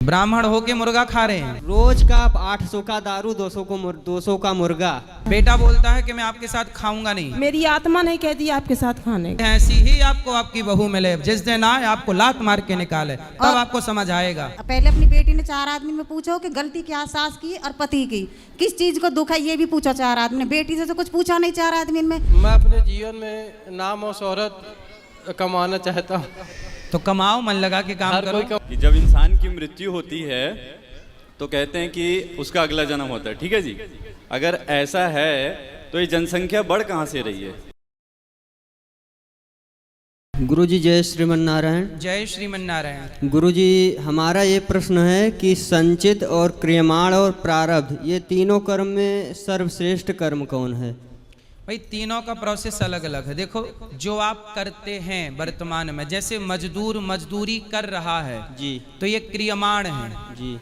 ब्राह्मण होके मुर्गा खा रहे हैं। रोज का आप 800 का दारू, 200 का मुर्गा। बेटा बोलता है कि मैं आपके साथ खाऊंगा नहीं। मेरी आत्मा नहीं कहती आपके साथ खाने। ऐसी ही आपको आपकी बहू मिले, जिस दिन आए आपको लात मार के निकाले, तब आपको समझ आएगा। पहले अपनी बेटी ने 4 आदमी में पूछो कि गलती क्या सास की और पति की, किस चीज को दुख है, ये भी पूछो 4 आदमी ने। बेटी से तो कुछ पूछा नहीं 4 आदमी में। मैं अपने जीवन में नाम और शोहरत कमाना चाहता हूँ। तो कमाओ, मन लगा के काम करो। कि जब इंसान की मृत्यु होती है तो कहते हैं कि उसका अगला जन्म होता है, ठीक है जी। अगर ऐसा है तो ये जनसंख्या बढ़ कहाँ से रही है? गुरुजी जय श्रीमन नारायण। जय श्रीमन नारायण। गुरुजी हमारा ये प्रश्न है कि संचित और क्रियमाण और प्रारब्ध, ये तीनों कर्म में सर्वश्रेष्ठ कर्म कौन है? भाई तीनों का प्रोसेस अलग अलग है। देखो, जो आप करते हैं वर्तमान में, जैसे मजदूर मजदूरी कर रहा है जी, तो ये क्रियमाण है जी।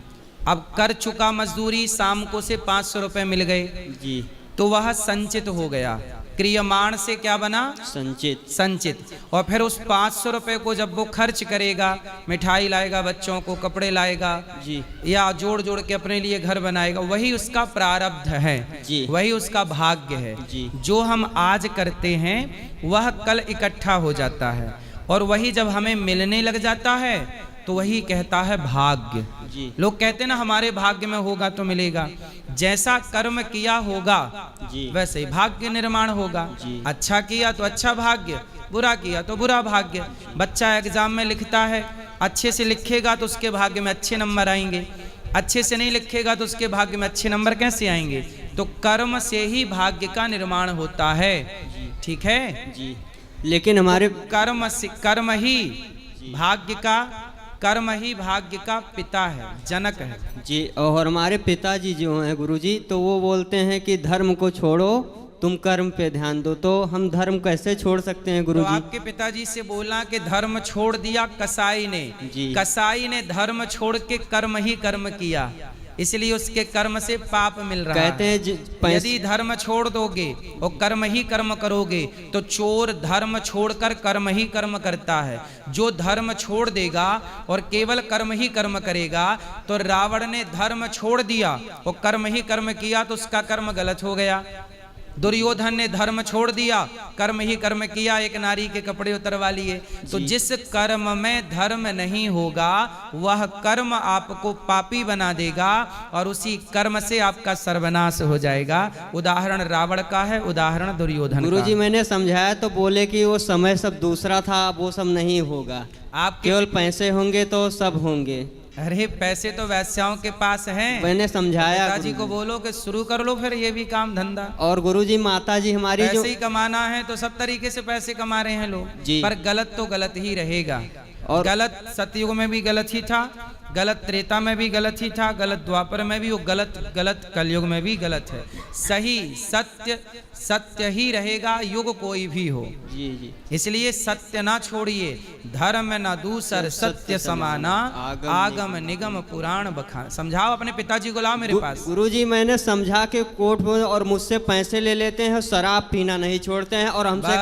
अब कर चुका मजदूरी, शाम को से 500 रुपए मिल गए जी, तो वह संचित हो गया। क्रियमाण से क्या बना? संचित। संचित। और फिर उस 500 रुपए को जब वो खर्च करेगा, मिठाई लाएगा, बच्चों को कपड़े लाएगा जी, या जोड़ जोड़ के अपने लिए घर बनाएगा, वही उसका प्रारब्ध है जी, वही उसका भाग्य है जी। जो हम आज करते हैं वह कल इकट्ठा हो जाता है, और वही जब हमें मिलने लग जाता है तो वही कहता है भाग्य जी। लोग कहते हैं ना हमारे भाग्य में होगा तो मिलेगा। जैसा कर्म किया होगा जी, वैसे ही भाग्य निर्माण होगा। जी। अच्छा किया तो अच्छा भाग्य, बुरा किया तो बुरा भाग्य। बच्चा एग्जाम में लिखता है, अच्छे से लिखेगा तो उसके भाग्य में अच्छे नंबर आएंगे, अच्छे से नहीं लिखेगा तो उसके भाग्य में अच्छे नंबर कैसे आएंगे? तो कर्म से ही भाग्य का निर्माण होता है, ठीक है जी। लेकिन हमारे कर्म ही भाग्य का, कर्म ही भाग्य का पिता है, जनक है जी। और हमारे पिताजी जो हैं गुरुजी, तो वो बोलते हैं कि धर्म को छोड़ो, तुम कर्म पे ध्यान दो। तो हम धर्म कैसे छोड़ सकते हैं तो गुरुजी? आपके पिताजी से बोलना कि धर्म छोड़ दिया कसाई ने जी। कसाई ने धर्म छोड़ के कर्म ही कर्म किया, इसलिए उसके कर्म से पाप मिल रहा कहते है। हैं यदि धर्म छोड़ दोगे और कर्म ही कर्म करोगे तो चोर धर्म छोड़कर कर्म ही कर्म करता है। जो धर्म छोड़ देगा और केवल कर्म ही कर्म करेगा, तो रावण ने धर्म छोड़ दिया और कर्म ही कर्म किया तो उसका कर्म गलत हो गया। दुर्योधन ने धर्म छोड़ दिया, कर्म ही कर्म किया, एक नारी के कपड़े उतरवा लिए। तो जिस कर्म में धर्म नहीं होगा वह कर्म आपको पापी बना देगा और उसी कर्म से आपका सर्वनाश हो जाएगा। उदाहरण रावण का है, उदाहरण दुर्योधन गुरुजी का। मैंने समझाया तो बोले कि वो समय सब दूसरा था, वो सब नहीं होगा, आप केवल पैसे होंगे तो सब होंगे। अरे पैसे तो वैश्याओं के पास हैं। मैंने समझाया पिताजी को बोलो कि शुरू कर लो फिर ये भी काम धंधा। और गुरुजी माताजी हमारी जो पैसे ही कमाना है तो सब तरीके से पैसे कमा रहे हैं लोग जी। पर गलत तो गलत ही रहेगा। और गलत सतयुग में भी गलत ही था, गलत त्रेता में भी गलत ही था, गलत द्वापर में भी, वो गलत कलयुग में भी गलत है। सही सत्य सत्य ही रहेगा, युग कोई भी हो। जी जी। इसलिए सत्य ना छोड़िए, धर्म न दूसर सत्य समाना, आगम निगम पुराण बखान। समझाओ अपने पिताजी को, लाओ मेरे पास। गुरुजी मैंने समझा के कोर्ट में और मुझसे पैसे ले लेते हैं, शराब पीना नहीं छोड़ते हैं और हमसे।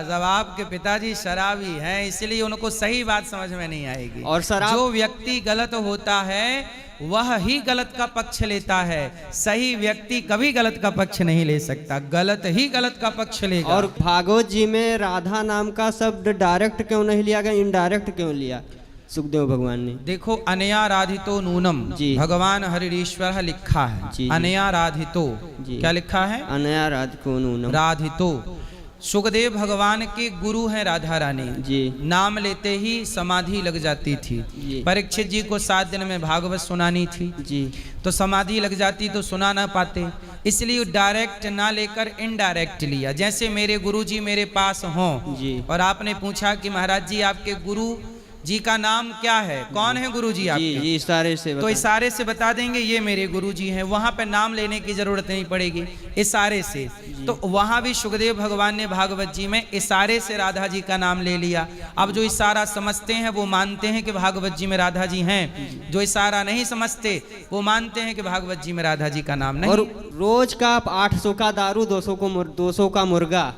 जब आपके पिताजी शराबी हैं इसलिए उनको सही बात समझ में नहीं आएगी। और शराब, जो व्यक्ति गलत होता है वह ही गलत का पक्ष लेता है, सही व्यक्ति कभी गलत का पक्ष नहीं ले सकता, गलत ही गलत का पक्ष लेगा। और भागवत जी में राधा नाम का शब्द डायरेक्ट क्यों नहीं लिया गया, इनडायरेक्ट क्यों लिया सुखदेव भगवान ने? देखो, अनया राधितो नूनम, भगवान हरिश्वर लिखा है। अनया राधितो, क्या लिखा है? अनया राधिको नूनम, राधितो। सुखदेव भगवान के गुरु हैं राधा रानी जी। नाम लेते ही समाधि लग जाती थी। परीक्षित जी को 7 दिन में भागवत सुनानी थी जी, तो समाधि लग जाती तो सुना ना पाते, इसलिए डायरेक्ट ना लेकर इनडायरेक्ट लिया। जैसे मेरे गुरु जी मेरे पास हों और आपने पूछा कि महाराज जी आपके गुरु जी का नाम क्या है, कौन है गुरु जी आपके? जी, इशारे से तो इशारे से बता देंगे ये मेरे गुरु जी हैं, वहां पे नाम लेने की जरूरत नहीं पड़ेगी, इशारे से। तो वहां भी सुखदेव भगवान ने भागवत जी में इशारे से राधा जी का नाम ले लिया। अब जो इशारा समझते हैं वो मानते हैं कि भागवत जी में राधा जी हैं, जो इशारा नहीं समझते वो मानते हैं कि भागवत जी में राधा जी का नाम नहीं। और रोज का आप 800 का दारू, 200 का मुर्गा।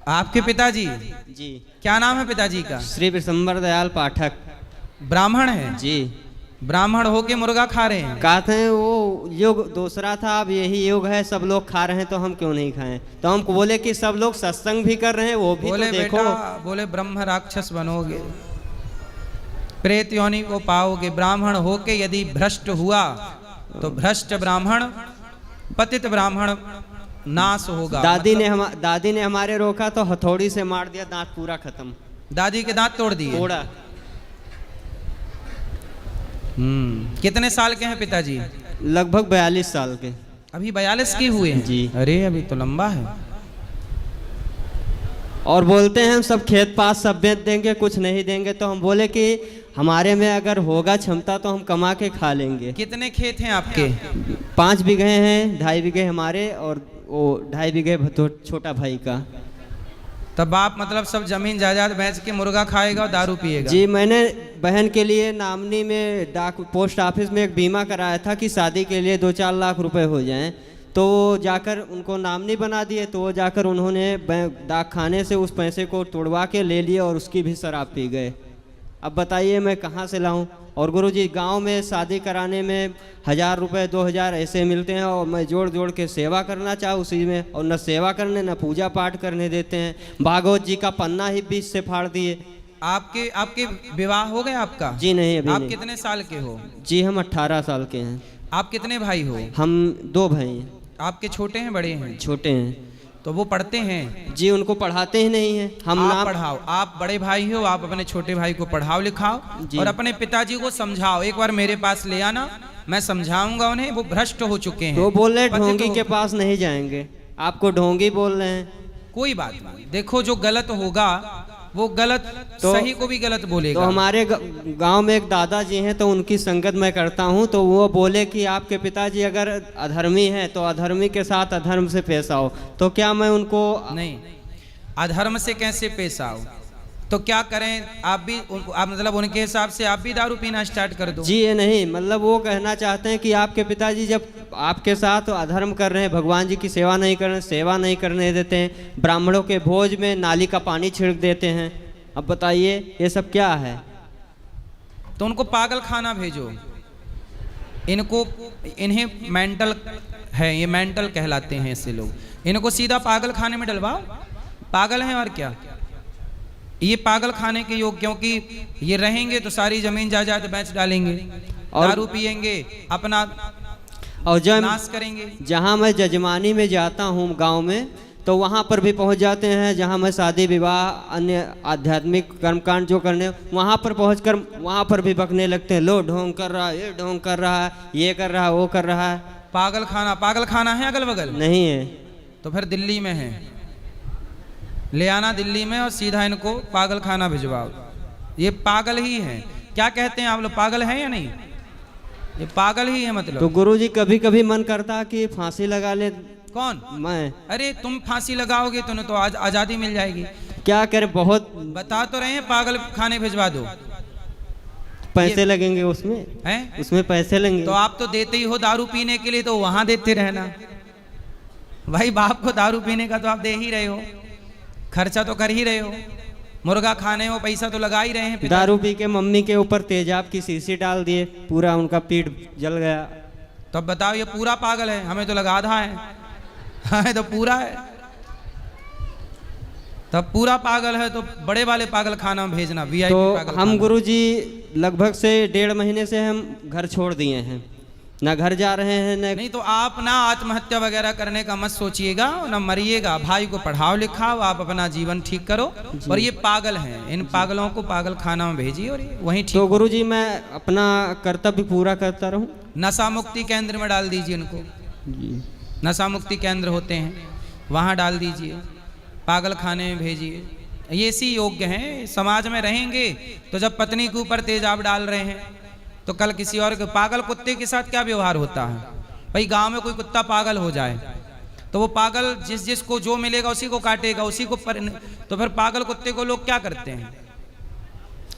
आपके पिताजी जी, क्या नाम है पिताजी का? श्री विशंबर दयाल पाठक। ब्राह्मण है जी। ब्राह्मण होके मुर्गा खा रहे हैं। कहते हैं वो युग दूसरा था, अब यही युग है, सब लोग खा रहे हैं तो हम क्यों नहीं खाएं। तो हमको बोले कि सब लोग सत्संग भी कर रहे हैं, वो भी बोले तो देखो। बेटा, बोले ब्रह्म राक्षस बनोगे, प्रेत योनि को पाओगे। ब्राह्मण होके यदि भ्रष्ट हुआ तो भ्रष्ट ब्राह्मण, पतित ब्राह्मण नाश होगा। दादी ने हमारे रोका तो हथौड़ी से मार दिया, दांत पूरा खत्म। दादी के दांत तोड़ दिए। तोड़ा। कितने साल के हैं पिताजी? लगभग 42 साल के। अभी 42 की हुए हैं जी। अरे अभी तो लंबा है। और बोलते हैं हम सब खेत पास सब बेच देंगे, कुछ नहीं देंगे। तो हम बोले कि हमारे में अगर होगा क्षमता तो हम कमा के खा लेंगे। कितने खेत हैं आपके? 5 बीघे हैं, 2.5 बीघे हमारे और वो 2.5 बीघे छोटा भाई का। तब आप मतलब सब जमीन जायदाद बेच के मुर्गा खाएगा और दारू पिएगा? जी, मैंने बहन के लिए नामनी में डाक पोस्ट ऑफिस में एक बीमा कराया था कि शादी के लिए 2-4 लाख रुपए हो जाएं। तो जाकर उनको नामनी बना दिए, तो वो जाकर उन्होंने डाक खाने से उस पैसे को तोड़वा के ले लिए और उसकी भी शराब पी गए। अब बताइए मैं कहाँ से लाऊं। और गुरुजी गांव में शादी कराने में 1000 रुपये 2000 ऐसे मिलते हैं, और मैं जोड़ जोड़ के सेवा करना चाहूँ उसी में, और न सेवा करने न पूजा पाठ करने देते हैं। भागवत जी का पन्ना ही बीच से फाड़ दिए। आपके विवाह हो गया आपका? जी नहीं, अभी आप नहीं। कितने साल के हो? जी हम 18 साल के हैं। आप कितने भाई हो? हम 2 भाई हैं। आपके छोटे हैं बड़े हैं? छोटे हैं। तो वो पढ़ते हैं? जी उनको पढ़ाते ही नहीं हैं। हम आप नाम पढ़ाओ, आप बड़े भाई हो, आप अपने छोटे भाई को पढ़ाओ लिखाओ जी। और अपने पिताजी को समझाओ। एक बार मेरे पास ले आना, मैं समझाऊंगा उन्हें। वो भ्रष्ट हो चुके हैं। तो बोल रहे पतित ढोंगी हो- के पास नहीं जाएंगे, आपको ढोंगी बोल रहे हैं। कोई बात नहीं, देखो जो गलत होगा वो गलत तो- सही को भी गलत तो बोलेगा। हमारे गांव में एक दादाजी हैं, तो उनकी संगत मैं करता हूं। तो वो बोले कि आपके पिताजी अगर अधर्मी हैं तो अधर्मी के साथ अधर्म से पेश आओ। तो क्या मैं उनको नहीं, अधर्म से कैसे पेश आओ? तो क्या करें? आप भी आप मतलब उनके हिसाब से आप भी दारू पीना स्टार्ट कर दो। जी ये नहीं, मतलब वो कहना चाहते हैं कि आपके पिताजी जब आपके साथ अधर्म कर रहे हैं, भगवान जी की सेवा नहीं कर रहे, सेवा नहीं करने देते हैं, ब्राह्मणों के भोज में नाली का पानी छिड़क देते हैं। अब बताइए ये सब क्या है? तो उनको पागल खाना भेजो। इन्हें मेंटल है, ये मेंटल कहलाते हैं ऐसे लोग। इनको सीधा पागल खाने में डलवाओ। पागल हैं और क्या, ये पागल खाने के योग, क्योंकि ये रहेंगे तो सारी जमीन जायदाद बेच डालेंगे और दारू पिएंगे, अपना और जब नाश करेंगे। जहाँ मैं जजमानी में जाता हूँ गांव में, तो वहाँ पर भी पहुँच जाते हैं। जहाँ मैं शादी विवाह अन्य आध्यात्मिक कर्मकांड जो करने, वहाँ पर पहुँचकर वहाँ पर भी बकने लगते हैं। लो ढोंग कर रहा है, ये ढोंग कर रहा है, ये कर रहा है, वो कर रहा है। पागल खाना है अगल बगल? नहीं है। तो फिर दिल्ली में है, ले आना दिल्ली में और सीधा इनको पागल खाना भिजवाओ। ये पागल ही है। क्या कहते हैं आप लोग, पागल हैं या नहीं? ये पागल ही है मतलब। तो गुरुजी कभी कभी मन करता कि फांसी लगा ले। कौन? मैं। अरे तुम फांसी लगाओगे तो आज आजादी मिल जाएगी। क्या करें, बहुत बता तो रहे हैं पागल खाने भिजवा दो। पैसे लगेंगे उसमें, हैं? उसमें पैसे लगेंगे। तो आप तो देते ही हो दारू पीने के लिए, तो वहां देते रहना। भाई बाप को दारू पीने का तो आप दे ही रहे हो, खर्चा तो कर ही रहे हो, मुर्गा खाने में पैसा तो लगा ही रहे हैं। दारू पी के मम्मी के ऊपर तेजाब की शीशी डाल दिए, पूरा उनका पीठ जल गया। तो अब बताओ, ये पूरा पागल है? हमें तो लगा आधा है, हमें तो पूरा है। तब पूरा पागल है तो बड़े वाले पागल खाना में भेजना, VIP तो पागल हम खाना। गुरुजी लगभग से 1.5 महीने से हम घर छोड़ दिए हैं, ना घर जा रहे हैं न। नहीं तो आप ना आत्महत्या वगैरह करने का मत सोचिएगा, ना मरिएगा। भाई को पढ़ाओ लिखाओ, आप अपना जीवन ठीक करो। और ये पागल हैं, इन पागलों को पागल खाना में भेजिए और वहीं ठीक। तो गुरुजी मैं अपना कर्तव्य पूरा करता रहूं। नशा मुक्ति केंद्र में डाल दीजिए इनको। जी। नशा मुक्ति केंद्र होते हैं, वहाँ डाल दीजिए, पागल खाने में भेजिए। ये इसी योग्य हैं। समाज में रहेंगे तो जब पत्नी के ऊपर तेजाब डाल रहे हैं तो कल किसी और के, पागल कुत्ते के साथ क्या व्यवहार होता है भाई? गांव में कोई कुत्ता पागल हो जाए तो वो पागल जिसको जो मिलेगा उसी को काटेगा, उसी को तो फिर पागल कुत्ते को लोग क्या करते हैं?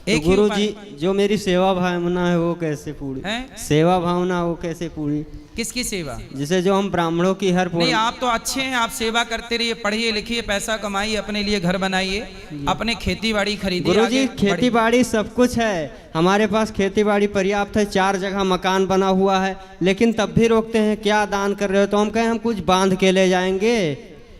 तो एक ही गुरु उपाय जी जो मेरी सेवा भावना है वो कैसे पूरी? है। सेवा भावना वो कैसे पूरी? किसकी सेवा? जैसे जो हम ब्राह्मणों की हर नहीं, आप तो अच्छे हैं, आप सेवा करते रहिए, पढ़िए लिखिए, पैसा कमाइए, अपने लिए घर बनाइए, अपने खेती बाड़ी खरीदिए। गुरु जी आगे खेती बढ़िए। बाड़ी सब कुछ है, हमारे पास खेती बाड़ी पर्याप्त है, 4 जगह मकान बना हुआ है, लेकिन तब भी रोकते हैं, क्या दान कर रहे हो? तो हम कहें हम कुछ बांध के ले जाएंगे,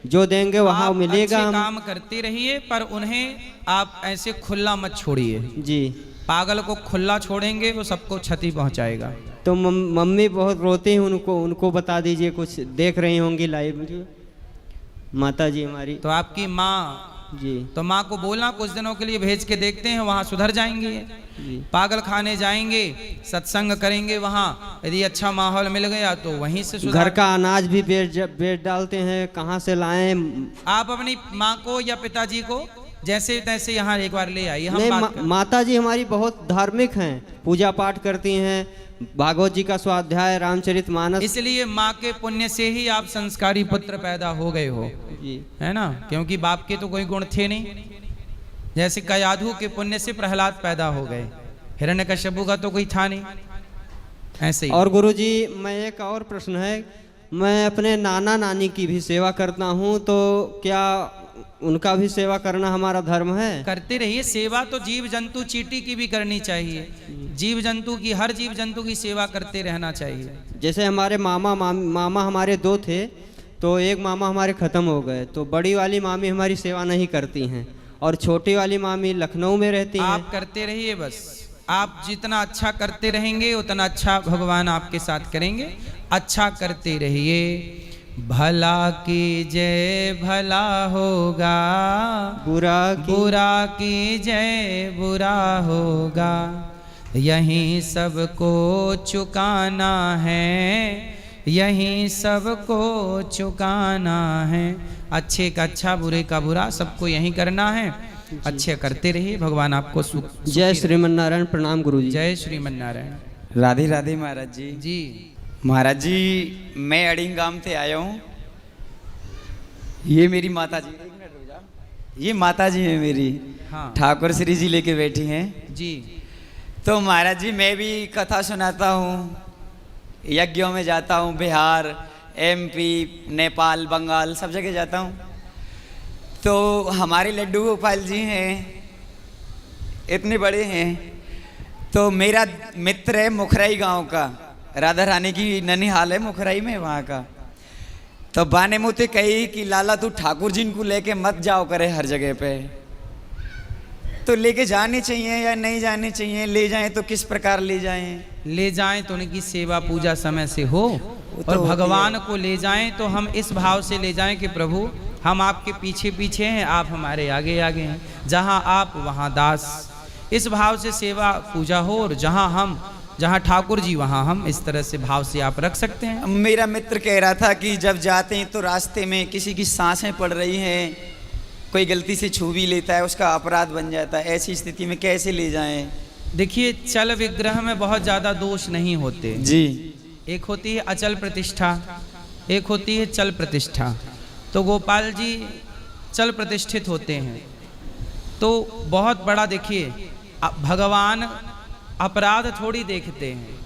जो देंगे वहाँ आप मिलेगा। अच्छे हम काम करते रहिए, पर उन्हें आप ऐसे खुला मत छोड़िए। जी। पागल को खुला छोड़ेंगे वो सबको क्षति पहुंचाएगा। तो मम्मी बहुत रोती हैं, उनको बता दीजिए, कुछ देख रही होंगी लाइव माता जी हमारी। तो आपकी माँ जी। तो माँ को बोलना कुछ दिनों के लिए भेज के देखते हैं, वहाँ सुधर जाएंगे। जी। पागल खाने जाएंगे, सत्संग करेंगे, वहाँ यदि अच्छा माहौल मिल गया तो वहीं से सुधर। घर का अनाज भी बेच डालते हैं, कहाँ से लाएं? आप अपनी माँ को या पिताजी को जैसे तैसे यहाँ एक बार ले आइए, हम नहीं, बात करें। माता जी हमारी बहुत धार्मिक हैं, पूजा पाठ करती हैं, भागवत जी का स्वाध्याय, रामचरितमानस। इसलिए माँ के पुण्य से ही आप संस्कारी पुत्र पैदा हो गए हो, जी। है ना? क्योंकि बाप के तो कोई गुण थे नहीं। जैसे कयाधु के पुण्य से प्रहलाद पैदा हो गए, हिरण्यकश्यपु का तो कोई था नहीं, ऐसे ही। और गुरुजी मैं एक और प्रश्न है, मैं अपने नाना नानी की भी सेवा करता हूँ, तो क्या उनका भी सेवा करना हमारा धर्म है? करते रहिए सेवा, तो जीव जंतु चींटी की भी करनी चाहिए, जीव जंतु की, हर जीव जंतु की सेवा करते रहना चाहिए। जैसे हमारे मामा हमारे 2 थे, तो एक मामा हमारे ख़त्म हो गए, तो बड़ी वाली मामी हमारी सेवा नहीं करती हैं, और छोटी वाली मामी लखनऊ में रहती हैं। आप करते रहिए, बस आप जितना अच्छा करते रहेंगे उतना अच्छा भगवान आपके साथ करेंगे। अच्छा करते रहिए, भला की जय भला होगा, बुरा की जय बुरा होगा, यहीं सबको चुकाना है, यहीं सबको चुकाना है। अच्छे का अच्छा, बुरे का बुरा, सबको यहीं करना है। अच्छे करते रहिए, भगवान आपको सुख। जय श्रीमन नारायण। प्रणाम गुरु जी। जय श्रीमन नारायण। राधे राधे महाराज जी। जी महाराज जी मैं अड़िंग गांव से आया हूँ। ये मेरी माता जी, एक मिनट रुक जाओ, ये माता जी है मेरी। हाँ। ठाकुर श्री जी लेके बैठी हैं। जी। तो महाराज जी मैं भी कथा सुनाता हूँ, यज्ञों में जाता हूँ, बिहार, MP, नेपाल, बंगाल सब जगह जाता हूँ। तो हमारे लड्डू गोपाल जी हैं, इतने बड़े हैं। तो मेरा मित्र है मुखराई गांव का, राधा रानी की ननिहाल है मुखराई में, वहाँ का। तो बाने मुझे कही कि लाला तू ठाकुर जी को लेके मत जाओ करे हर जगह पे। तो लेके जाने चाहिए या नहीं जाने चाहिए? ले जाएं तो किस प्रकार ले जाएं? ले जाएं तो उनकी सेवा पूजा समय से हो, और भगवान को ले जाएं तो हम इस भाव से ले जाएं कि प्रभु हम आपके पीछे पीछे हैं, आप हमारे आगे आगे हैं, जहाँ आप वहाँ दास। इस भाव से सेवा पूजा हो, और जहाँ ठाकुर जी वहाँ हम, इस तरह से भाव से आप रख सकते हैं। मेरा मित्र कह रहा था कि जब जाते हैं तो रास्ते में किसी की सांसें पड़ रही हैं, कोई गलती से छू भी लेता है, उसका अपराध बन जाता है, ऐसी स्थिति में कैसे ले जाएं? देखिए, चल विग्रह में बहुत ज़्यादा दोष नहीं होते जी। एक होती है अचल प्रतिष्ठा, एक होती है चल प्रतिष्ठा। तो गोपाल जी चल प्रतिष्ठित होते हैं, तो बहुत बड़ा, देखिए भगवान अपराध थोड़ी देखते हैं।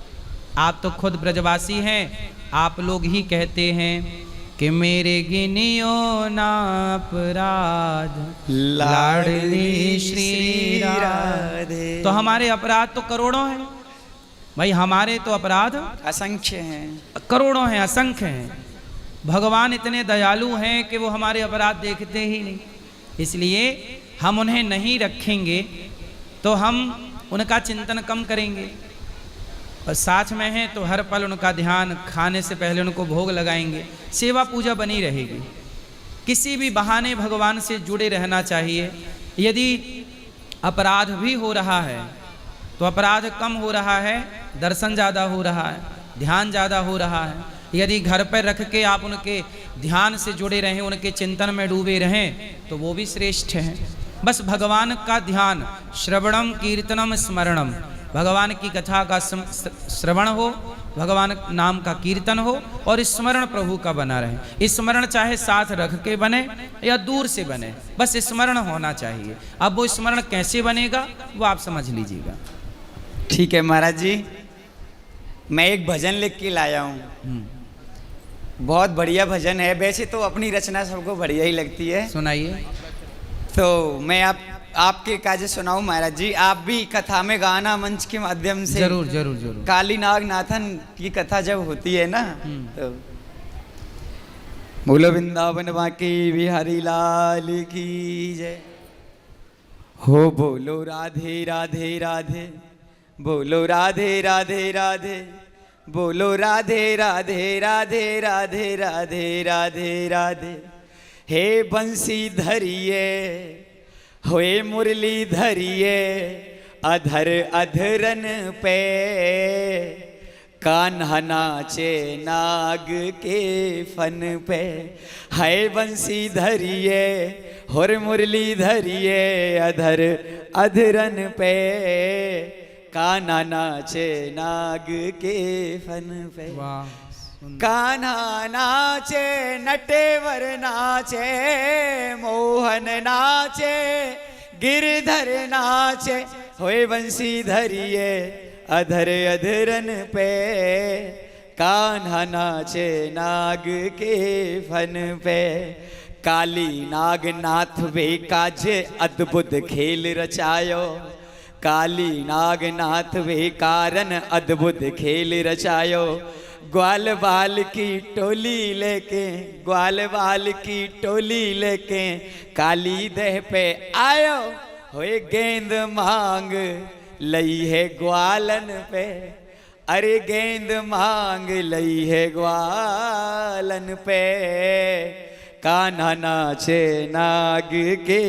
आप तो खुद ब्रजवासी हैं, आप लोग ही कहते हैं कि मेरे गिनियो ना अपराध लाडली श्री राधे। तो हमारे अपराध तो करोड़ों हैं भाई, हमारे तो अपराध असंख्य हैं, करोड़ों हैं, असंख्य हैं। भगवान इतने दयालु हैं कि वो हमारे अपराध देखते ही नहीं, इसलिए हम उन्हें नहीं रखेंगे तो हम उनका चिंतन कम करेंगे। और साथ में हैं तो हर पल उनका ध्यान, खाने से पहले उनको भोग लगाएंगे, सेवा पूजा बनी रहेगी। किसी भी बहाने भगवान से जुड़े रहना चाहिए। यदि अपराध भी हो रहा है तो अपराध कम हो रहा है, दर्शन ज़्यादा हो रहा है, ध्यान ज़्यादा हो रहा है। यदि घर पर रख के आप उनके ध्यान से जुड़े रहें, उनके चिंतन में डूबे रहें, तो वो भी श्रेष्ठ है। बस भगवान का ध्यान, श्रवणम कीर्तनम स्मरणम, भगवान की कथा का श्रवण हो, भगवान नाम का कीर्तन हो और स्मरण प्रभु का बना रहे। स्मरण चाहे साथ रख के बने या दूर से बने, बस स्मरण होना चाहिए। अब वो स्मरण कैसे बनेगा वो आप समझ लीजिएगा। ठीक है महाराज जी, मैं एक भजन लिख के लाया हूँ। बहुत बढ़िया भजन है, वैसे तो अपनी रचना सबको बढ़िया ही लगती है। सुनाइए। तो मैं आपके काजे सुनाऊं महाराज जी, आप भी कथा में गाना मंच के माध्यम से। जरूर जरूर जरूर। काली नाग नाथन की कथा जब होती है ना, तो बोलो वृंदावन बाकी बिहारी लाल की जय हो। बोलो राधे राधे राधे, बोलो राधे राधे राधे, बोलो राधे राधे राधे राधे राधे राधे राधे। हे बंसी धरिए होए मुरली धरिए, अधर अधरन पे कान्हा नाचे नाग के फन पे। है बंसी धरिए होर मुरली धरिए, अधर अधरन पे कान्हा नाचे नाग के फन पे। कान्हा नाचे नटेवर नाचे, मोहन नाचे गिरधर नाचे, होए बंसी धरिए अधर अधरन पे कान्हा नाचे नाग के फन पे। काली नाग नाथ वे काजे अद्भुत खेल रचायो, काली नाग नाथ वे कारण अद्भुत खेल रचायो। ग्वाल बाल की टोली लेके, ग्वाल बाल की टोली लेके काली देह पे आयो, होए गेंद मांग लई है ग्वालन पे। अरे गेंद मांग लई है ग्वालन पे, कान्हा नाचे नाग के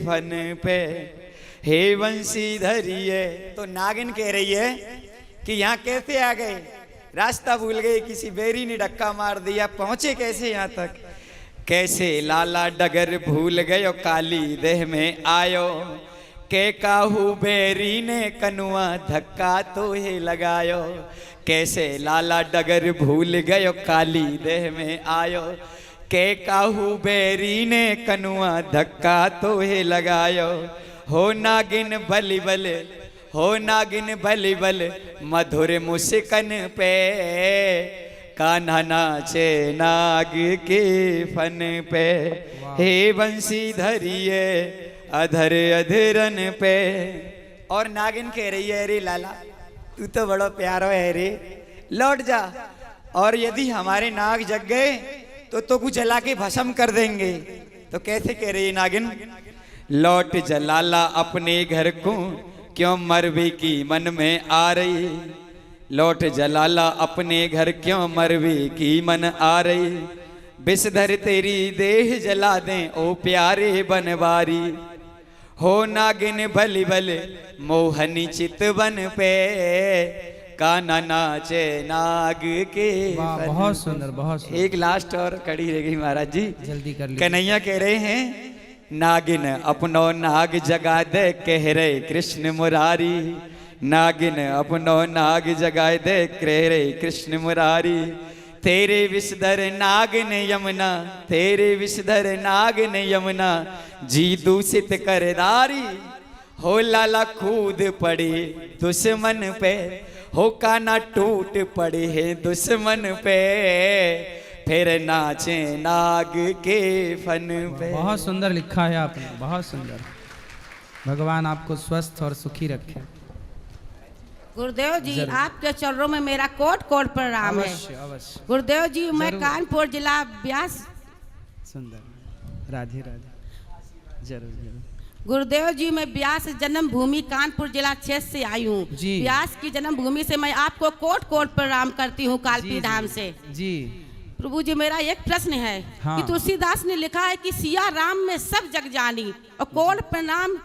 फन पे। हे बंसी धरिए। तो नागिन कह रही है कि यहाँ कैसे आ गए, रास्ता भूल गए, किसी बेरी ने धक्का मार दिया, पहुंचे कैसे यहाँ तक। कैसे लाला डगर भूल गयो काली देह में आयो, के काहू बेरी ने कनुआ धक्का तो हे लगायो। कैसे लाला डगर भूल गयो काली देह में आयो, के काहू बेरी ने कनुआ धक्का तो हे लगायो। हो नागिन बलि बल, हो नागिन बलि बल मधुर मुस्कन पे, कान्हा नाचे नाग के फन पे। हे बंसी धरिए अधर अधरन पे। और नागिन कह रही है, अरे लाला तू तो बड़ा प्यारो है रे, लौट जा, और यदि हमारे नाग जग गए तो कुछ जला के भस्म कर देंगे। तो कैसे कह रही है नागिन, लौट जा लाला अपने घर को, क्यों मरवी की मन में आ रही। लौट जा लाला अपने घर, क्यों मरवी की मन आ रही। विषधर तेरी देह जला दें ओ प्यारे बनवारी। हो नागिन बलि बल मोहनी चितवन पे, कान्हा नाचे नाग के। बहुत सुंदर, बहुत सुंदर। एक लास्ट और कड़ी रह गई महाराज जी, जल्दी कर लीजिए। कन्हैया कह रहे हैं, नागिन अपनो नाग जगा दे कह रहे कृष्ण मुरारी। नागिन अपनो नाग जगा दे कह रहे कृष्ण मुरारी। तेरे विषधर नाग ने यमुना, तेरे विषधर नाग ने यमुना जी दूषित करदारी। हो लाला कूद पड़े दुश्मन पे, हो कान्हा टूट पड़े है दुश्मन पे, फिर नाचे नाग के फन पे। बहुत सुंदर लिखा है आपने, बहुत सुंदर। भगवान आपको स्वस्थ और सुखी रखे। गुरुदेव जी आपके चरणों में मेरा कोट कोट प्रणाम है। अवश्य अवश्य। गुरुदेव जी मैं कानपुर जिला ब्यास। सुंदर, राधे राधे। जरूर जरूर। गुरुदेव जी मैं ब्यास जन्म भूमि कानपुर जिला क्षेत्र से आई हूँ। ब्यास की जन्म भूमि से मैं आपको कोट कोट प्रणाम करती हूँ कालपी धाम से। जी प्रभु जी मेरा एक प्रश्न है कि तुलसीदास ने लिखा है कि सिया राम में सब जग जानी, और कोट प्रणाम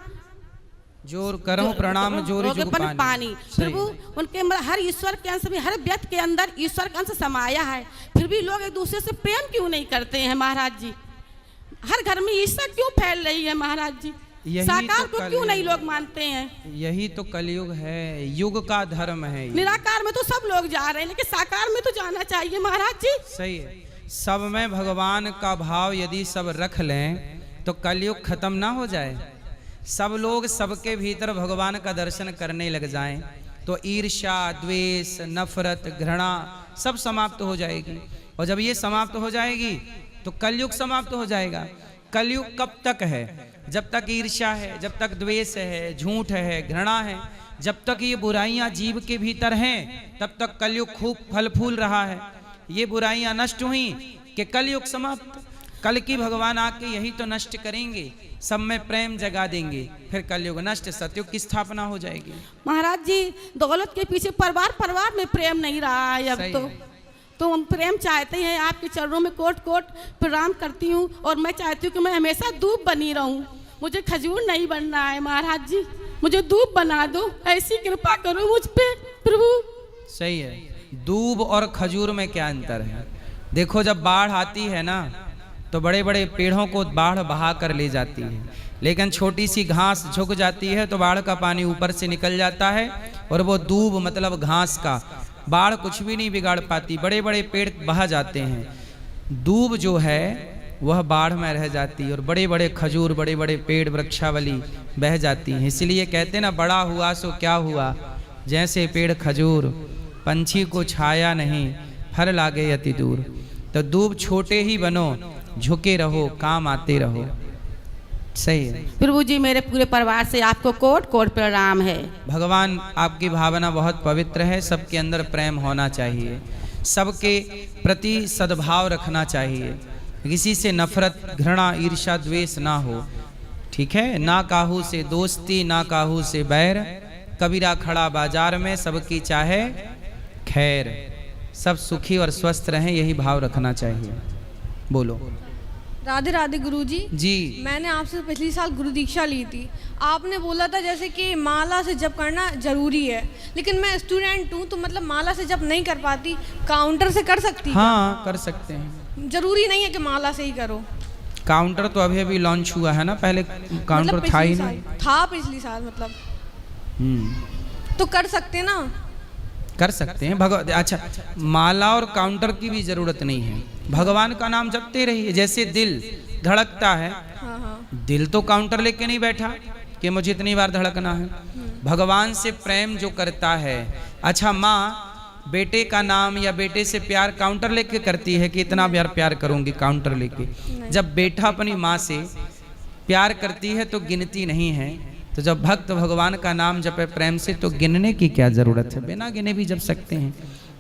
जोर करम प्रणाम जोर जुग पानी। प्रभु उनके हर ईश्वर के अंश में, हर व्यक्ति के अंदर ईश्वर का अंश समाया है, फिर भी लोग एक दूसरे से प्रेम क्यों नहीं करते हैं महाराज जी। हर घर में ईर्ष्या क्यों फैल रही है महाराज जी। यही साकार तो को क्यों नहीं लोग मानते हैं? यही तो कलयुग है, युग का धर्म है ये। निराकार में तो सब लोग जा रहे हैं, लेकिन साकार में तो जाना चाहिए महाराज जी। सही है, सब में भगवान का भाव यदि सब रख लें तो कलयुग खत्म ना हो जाए। सब लोग सबके भीतर भगवान का दर्शन करने लग जाएं तो ईर्ष्या, द्वेष, नफरत, घृणा सब समाप्त हो जाएगी। और जब ये समाप्त हो जाएगी तो कलयुग समाप्त हो जाएगा। कलयुग कब तक है? जब तक ईर्ष्या है, जब तक द्वेष है, झूठ है, घृणा है, जब तक ये बुराइयां जीव के भीतर हैं तब तक कलयुग खूब फल फूल रहा है। ये बुराइयां नष्ट हुई कि कलयुग समाप्त। कल की भगवान आके यही तो नष्ट करेंगे, सब में प्रेम जगा देंगे, फिर कलयुग नष्ट, सतयुग की स्थापना हो जाएगी। महाराज जी दौलत के पीछे परिवार में प्रेम नहीं रहा है अब तो हम प्रेम चाहते हैं। आपके चरणों में कोट कोट प्रणाम करती हूँ और मैं चाहती हूँ कि मैं हमेशा धूप बनी रहूँ। मुझे खजूर नहीं बनना है महाराज जी, मुझे धूप बना दो, ऐसी कृपा करो मुझ पे प्रभु। सही है, दूब और खजूर में क्या अंतर है? देखो जब बाढ़ आती है ना तो बड़े बड़े पेड़ों को बाढ़ बहा कर ले जाती है, लेकिन छोटी सी घास झुक जाती है तो बाढ़ का पानी ऊपर से निकल जाता है और वो दूब मतलब घास का बाढ़ कुछ भी नहीं बिगाड़ पाती। बड़े बड़े पेड़ बहा जाते हैं, दूब जो है वह बाढ़ में रह जाती है और बड़े बड़े खजूर, बड़े बड़े पेड़, वृक्षावली बह जाती हैं। इसलिए कहते ना बड़ा हुआ सो क्या हुआ, जैसे पेड़ खजूर, पंछी को छाया नहीं, फल लागे अति दूर। तो दूब छोटे ही बनो, झुके रहो, काम आते रहो। सही है प्रभु जी, मेरे पूरे परिवार से आपको कोट कोट प्रणाम है। भगवान आपकी भावना बहुत पवित्र है, सबके अंदर प्रेम होना चाहिए, सबके प्रति सद्भाव रखना चाहिए, किसी से नफरत, घृणा, ईर्ष्या, द्वेष ना हो। ठीक है, ना काहू से दोस्ती, ना काहू से बैर, कबीरा खड़ा बाजार में सबकी चाहे खैर। सब सुखी और स्वस्थ रहें, यही भाव रखना चाहिए। बोलो। राधे राधे गुरुजी जी। मैंने आपसे पिछली साल गुरु दीक्षा ली थी। आपने बोला था जैसे कि माला से जप करना जरूरी है, लेकिन मैं स्टूडेंट हूँ तो मतलब माला से जप नहीं कर पाती, काउंटर से कर सकती? हाँ कर सकते हैं, जरूरी नहीं है कि माला से ही करो। काउंटर तो अभी अभी लॉन्च हुआ है ना, पहले काउंटर मतलब था ही नहीं। था पिछली साल मतलब। तो कर सकते ना? कर सकते हैं। अच्छा, माला और काउंटर की भी जरूरत नहीं है, भगवान का नाम जपते रहिए। जैसे दिल धड़कता है, दिल तो काउंटर लेके नहीं बैठा कि मुझे इतनी बार धड़कना है। भगवान से प्रेम जो करता है, अच्छा माँ बेटे का नाम या बेटे से प्यार काउंटर लेके करती है कि इतना बार प्यार करूंगी काउंटर लेके। जब बेटा अपनी माँ से प्यार करती है तो गिनती नहीं है, तो जब भक्त भगवान का नाम जपे प्रेम से तो गिनने की क्या जरूरत है, बिना गिने भी जप सकते हैं।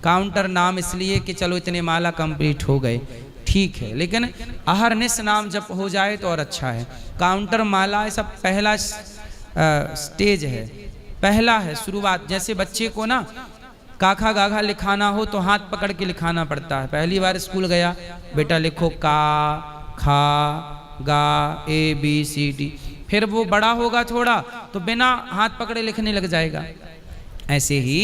काउंटर नाम इसलिए कि चलो इतने माला कंप्लीट हो गए, ठीक है, लेकिन अहरनिश नाम जप हो जाए तो और अच्छा है। काउंटर माला ऐसा पहला स्टेज है, पहला है शुरुआत। जैसे बच्चे को ना काखा गाघा लिखाना हो तो हाथ पकड़ के लिखाना पड़ता है। पहली बार स्कूल गया, बेटा लिखो का खा गा ABCD, फिर वो बड़ा होगा थोड़ा तो बिना हाथ पकड़े लिखने लग जाएगा। ऐसे ही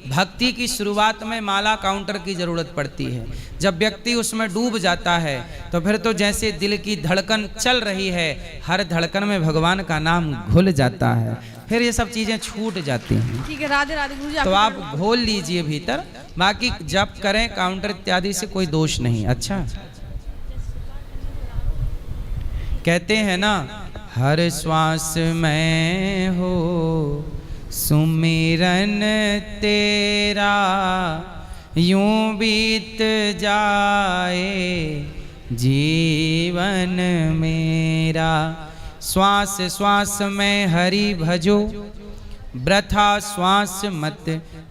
भक्ति की शुरुआत में माला काउंटर की जरूरत पड़ती है। जब व्यक्ति उसमें डूब जाता है तो फिर तो जैसे दिल की धड़कन चल रही है, हर धड़कन में भगवान का नाम घुल जाता है, फिर ये सब चीजें छूट जाती हैं। ठीक है, राधे राधे गुरुजी। तो आप घोल लीजिए भीतर, बाकी जप करें काउंटर इत्यादि से कोई दोष नहीं। अच्छा, कहते हैं ना हर श्वास में हो सुमिरन तेरा, यूं बीत जाए जीवन मेरा। श्वास श्वास में हरि भजो, वृथा श्वास मत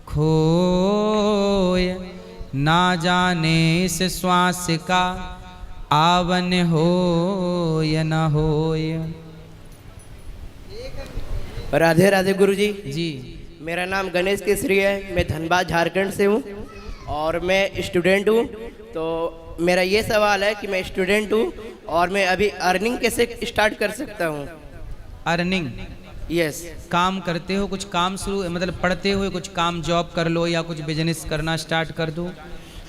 खोय, ना जाने इस श्वास का आवन हो या न होय। राधे राधे गुरुजी। जी, मेरा नाम गणेश केसरी है, मैं धनबाद झारखंड से हूँ और मैं स्टूडेंट हूँ। तो मेरा ये सवाल है कि मैं स्टूडेंट हूँ और मैं अभी अर्निंग कैसे स्टार्ट कर सकता हूँ? अर्निंग? यस। काम करते हो, कुछ काम शुरू मतलब पढ़ते हुए कुछ काम जॉब कर लो या कुछ बिजनेस करना स्टार्ट कर दो।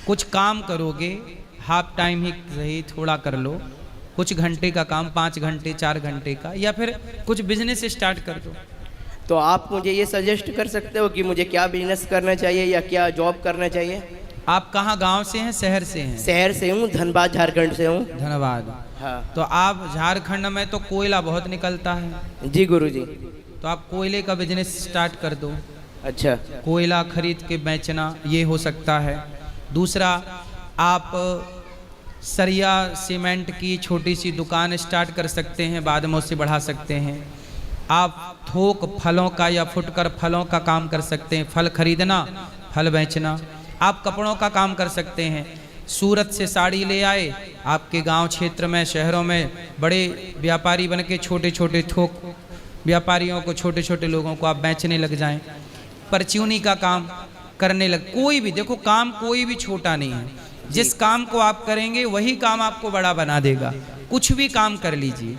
कुछ काम करोगे, हाफ टाइम ही सही थोड़ा कर लो, कुछ घंटे का काम, 5 घंटे 4 घंटे का, या फिर कुछ बिजनेस स्टार्ट कर दो। तो आप मुझे ये सजेस्ट कर सकते हो कि मुझे क्या बिजनेस करना चाहिए या क्या जॉब करना चाहिए? आप कहाँ गांव से हैं, शहर से हैं? शहर से हूँ, धनबाद झारखंड से हूँ। धन्यवाद। हाँ। तो आप झारखंड में तो कोयला बहुत निकलता है। जी गुरुजी। तो आप कोयले का बिजनेस स्टार्ट कर दो। अच्छा। कोयला खरीद के बेचना, ये हो सकता है। दूसरा, आप सरिया सीमेंट की छोटी सी दुकान स्टार्ट कर सकते हैं, बाद में उससे बढ़ा सकते हैं। आप थोक फलों का या फुटकर फलों का काम कर सकते हैं, फल खरीदना, फल बेचना। आप कपड़ों का काम कर सकते हैं, सूरत से साड़ी ले आए, आपके गांव क्षेत्र में, शहरों में बड़े व्यापारी बन के छोटे छोटे थोक व्यापारियों को, छोटे छोटे लोगों को आप बेचने लग जाएं। परचूनी का काम करने लग, कोई भी, देखो काम कोई भी छोटा नहीं है। जिस काम को आप करेंगे वही काम आपको बड़ा बना देगा। कुछ भी काम कर लीजिए।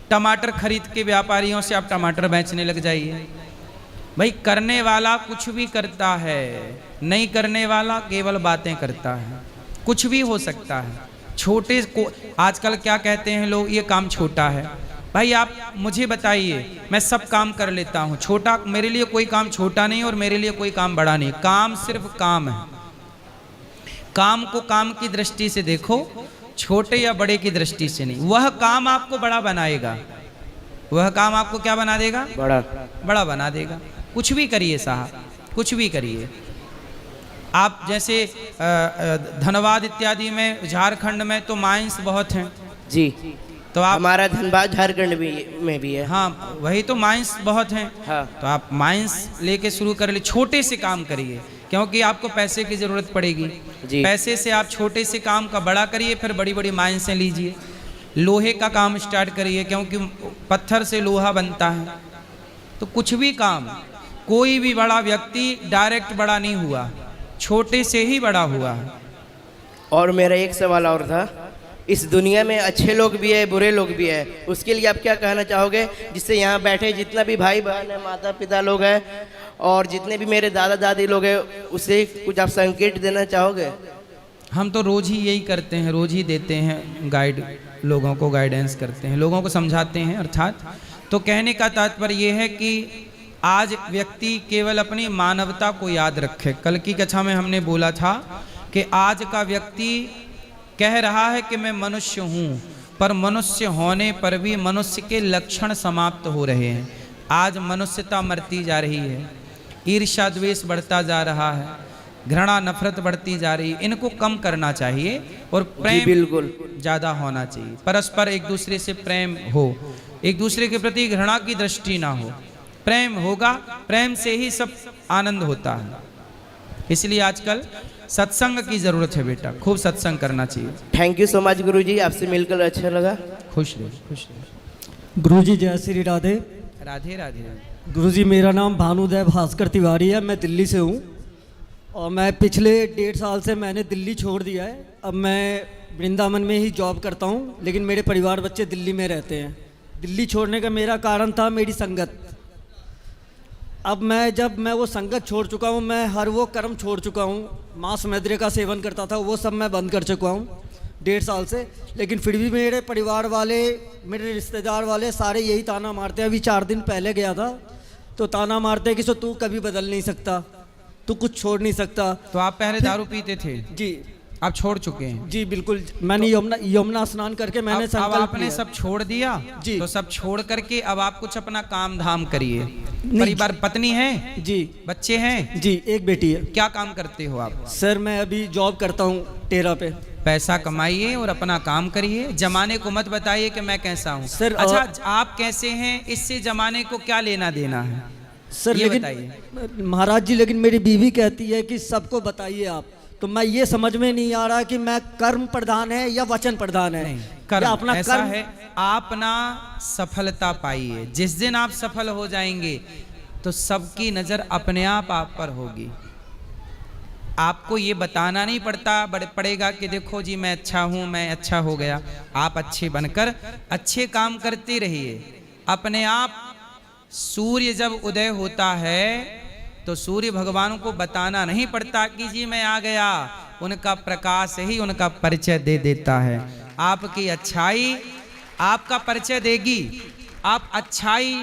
टमाटर खरीद के व्यापारियों से आप टमाटर बेचने लग जाइए। भाई करने वाला कुछ भी करता है, नहीं करने वाला केवल बातें करता है। कुछ भी हो सकता है। छोटे को आजकल क्या कहते हैं लोग, ये काम छोटा है। भाई आप मुझे बताइए, मैं सब काम कर लेता हूँ, छोटा मेरे लिए कोई काम छोटा नहीं और मेरे लिए कोई काम बड़ा नहीं। काम सिर्फ काम है। काम को काम की दृष्टि से देखो, छोटे या बड़े की दृष्टि से नहीं। वह काम आपको बड़ा बनाएगा, वह काम आपको क्या बना देगा? बड़ा बना देगा। कुछ भी करिए साहब, कुछ भी करिए। आप जैसे धनबाद इत्यादि में, झारखंड में तो माइंस बहुत हैं जी। तो आप, हमारा धनबाद झारखंड में भी है। हाँ वही तो, माइंस बहुत हैं। हाँ। तो आप माइंस लेके शुरू कर ले, छोटे से काम करिए, क्योंकि आपको पैसे की जरूरत पड़ेगी जी। पैसे से आप छोटे से काम का बड़ा करिए, फिर बड़ी बड़ी माइंसें लीजिए। लोहे का काम स्टार्ट करिए, क्योंकि पत्थर से लोहा बनता है। तो कुछ भी काम, कोई भी बड़ा व्यक्ति डायरेक्ट बड़ा नहीं हुआ, छोटे से ही बड़ा हुआ है। और मेरा एक सवाल और था, इस दुनिया में अच्छे लोग भी है, बुरे लोग भी है, उसके लिए आप क्या कहना चाहोगे? जिससे यहाँ बैठे जितना भी भाई बहन है, माता पिता लोग हैं, और जितने भी मेरे दादा दादी लोग हैं, उसे कुछ आप संकेत देना चाहोगे? हम तो रोज ही यही करते हैं, रोज ही देते हैं गाइड, लोगों को गाइडेंस करते हैं, लोगों को समझाते हैं। अर्थात तो कहने का तात्पर्य यह है कि आज व्यक्ति केवल अपनी मानवता को याद रखे। कल की कथा में हमने बोला था कि आज का व्यक्ति कह रहा है कि मैं मनुष्य हूँ, पर मनुष्य होने पर भी मनुष्य के लक्षण समाप्त हो रहे हैं। आज मनुष्यता मरती जा रही है, ईर्ष्या द्वेष बढ़ता जा रहा है, घृणा नफरत बढ़ती जा रही है। इनको कम करना चाहिए और प्रेम बिल्कुल ज़्यादा होना चाहिए। परस्पर एक दूसरे से प्रेम हो, एक दूसरे के प्रति घृणा की दृष्टि ना हो। प्रेम होगा, प्रेम से ही सब आनंद होता है। इसलिए आजकल सत्संग की जरूरत है बेटा, खूब सत्संग करना चाहिए। थैंक यू सो मच गुरुजी, आपसे मिलकर अच्छा लगा। खुश रहो, खुश रहो। गुरुजी जय श्री राधे। राधे राधे। गुरुजी मेरा नाम भानुदेव भास्कर तिवारी है, मैं दिल्ली से हूँ और मैं पिछले 1.5 साल से मैंने दिल्ली छोड़ दिया है। अब मैं वृंदावन में ही जॉब करता हूँ, लेकिन मेरे परिवार बच्चे दिल्ली में रहते हैं। दिल्ली छोड़ने का मेरा कारण था मेरी संगत। अब जब मैं वो संगत छोड़ चुका हूँ, मैं हर वो कर्म छोड़ चुका हूँ। मांस मदिरे का सेवन करता था, वो सब मैं बंद कर चुका हूँ 1.5 साल से। लेकिन फिर भी मेरे परिवार वाले, मेरे रिश्तेदार वाले सारे यही ताना मारते हैं। अभी 4 दिन पहले गया था तो ताना मारते हैं कि सो तू कभी बदल नहीं सकता, तू कुछ छोड़ नहीं सकता। तो आप पहले दारू पीते थे? जी। आप छोड़ चुके हैं? जी बिल्कुल, मैंने यमुना स्नान करके मैंने अब आपने सब छोड़ दिया जी। तो सब छोड़ करके अब आप कुछ अपना काम धाम करिए। परिवार, पत्नी है जी, बच्चे हैं जी, एक बेटी है। क्या काम करते हो आप? सर मैं अभी जॉब करता हूँ टेरा पे। पैसा कमाइए और अपना काम करिए, जमाने को मत बताइए कि मैं कैसा हूँ। सर अच्छा आप कैसे हैं, इससे जमाने को क्या लेना देना है सर? लेकिन महाराज जी, लेकिन मेरी बीवी कहती है कि सबको बताइए आप। तो मैं ये समझ में नहीं आ रहा कि मैं कर्म प्रधान है या वचन प्रधान है। कर्म अपना ऐसा कर्म है, आप ना सफलता पाइए। जिस दिन आप सफल हो जाएंगे तो सबकी नजर अपने आप पर होगी। आपको ये बताना नहीं पड़ेगा कि देखो जी मैं अच्छा हूं, मैं अच्छा हो गया। आप अच्छे बनकर अच्छे काम करते रहिए। अपने आप सूर्य जब उदय होता है तो सूर्य भगवान को बताना नहीं पड़ता कि जी मैं आ गया, उनका प्रकाश ही उनका परिचय दे देता है। आपकी अच्छाई आपका परिचय देगी। आप अच्छाई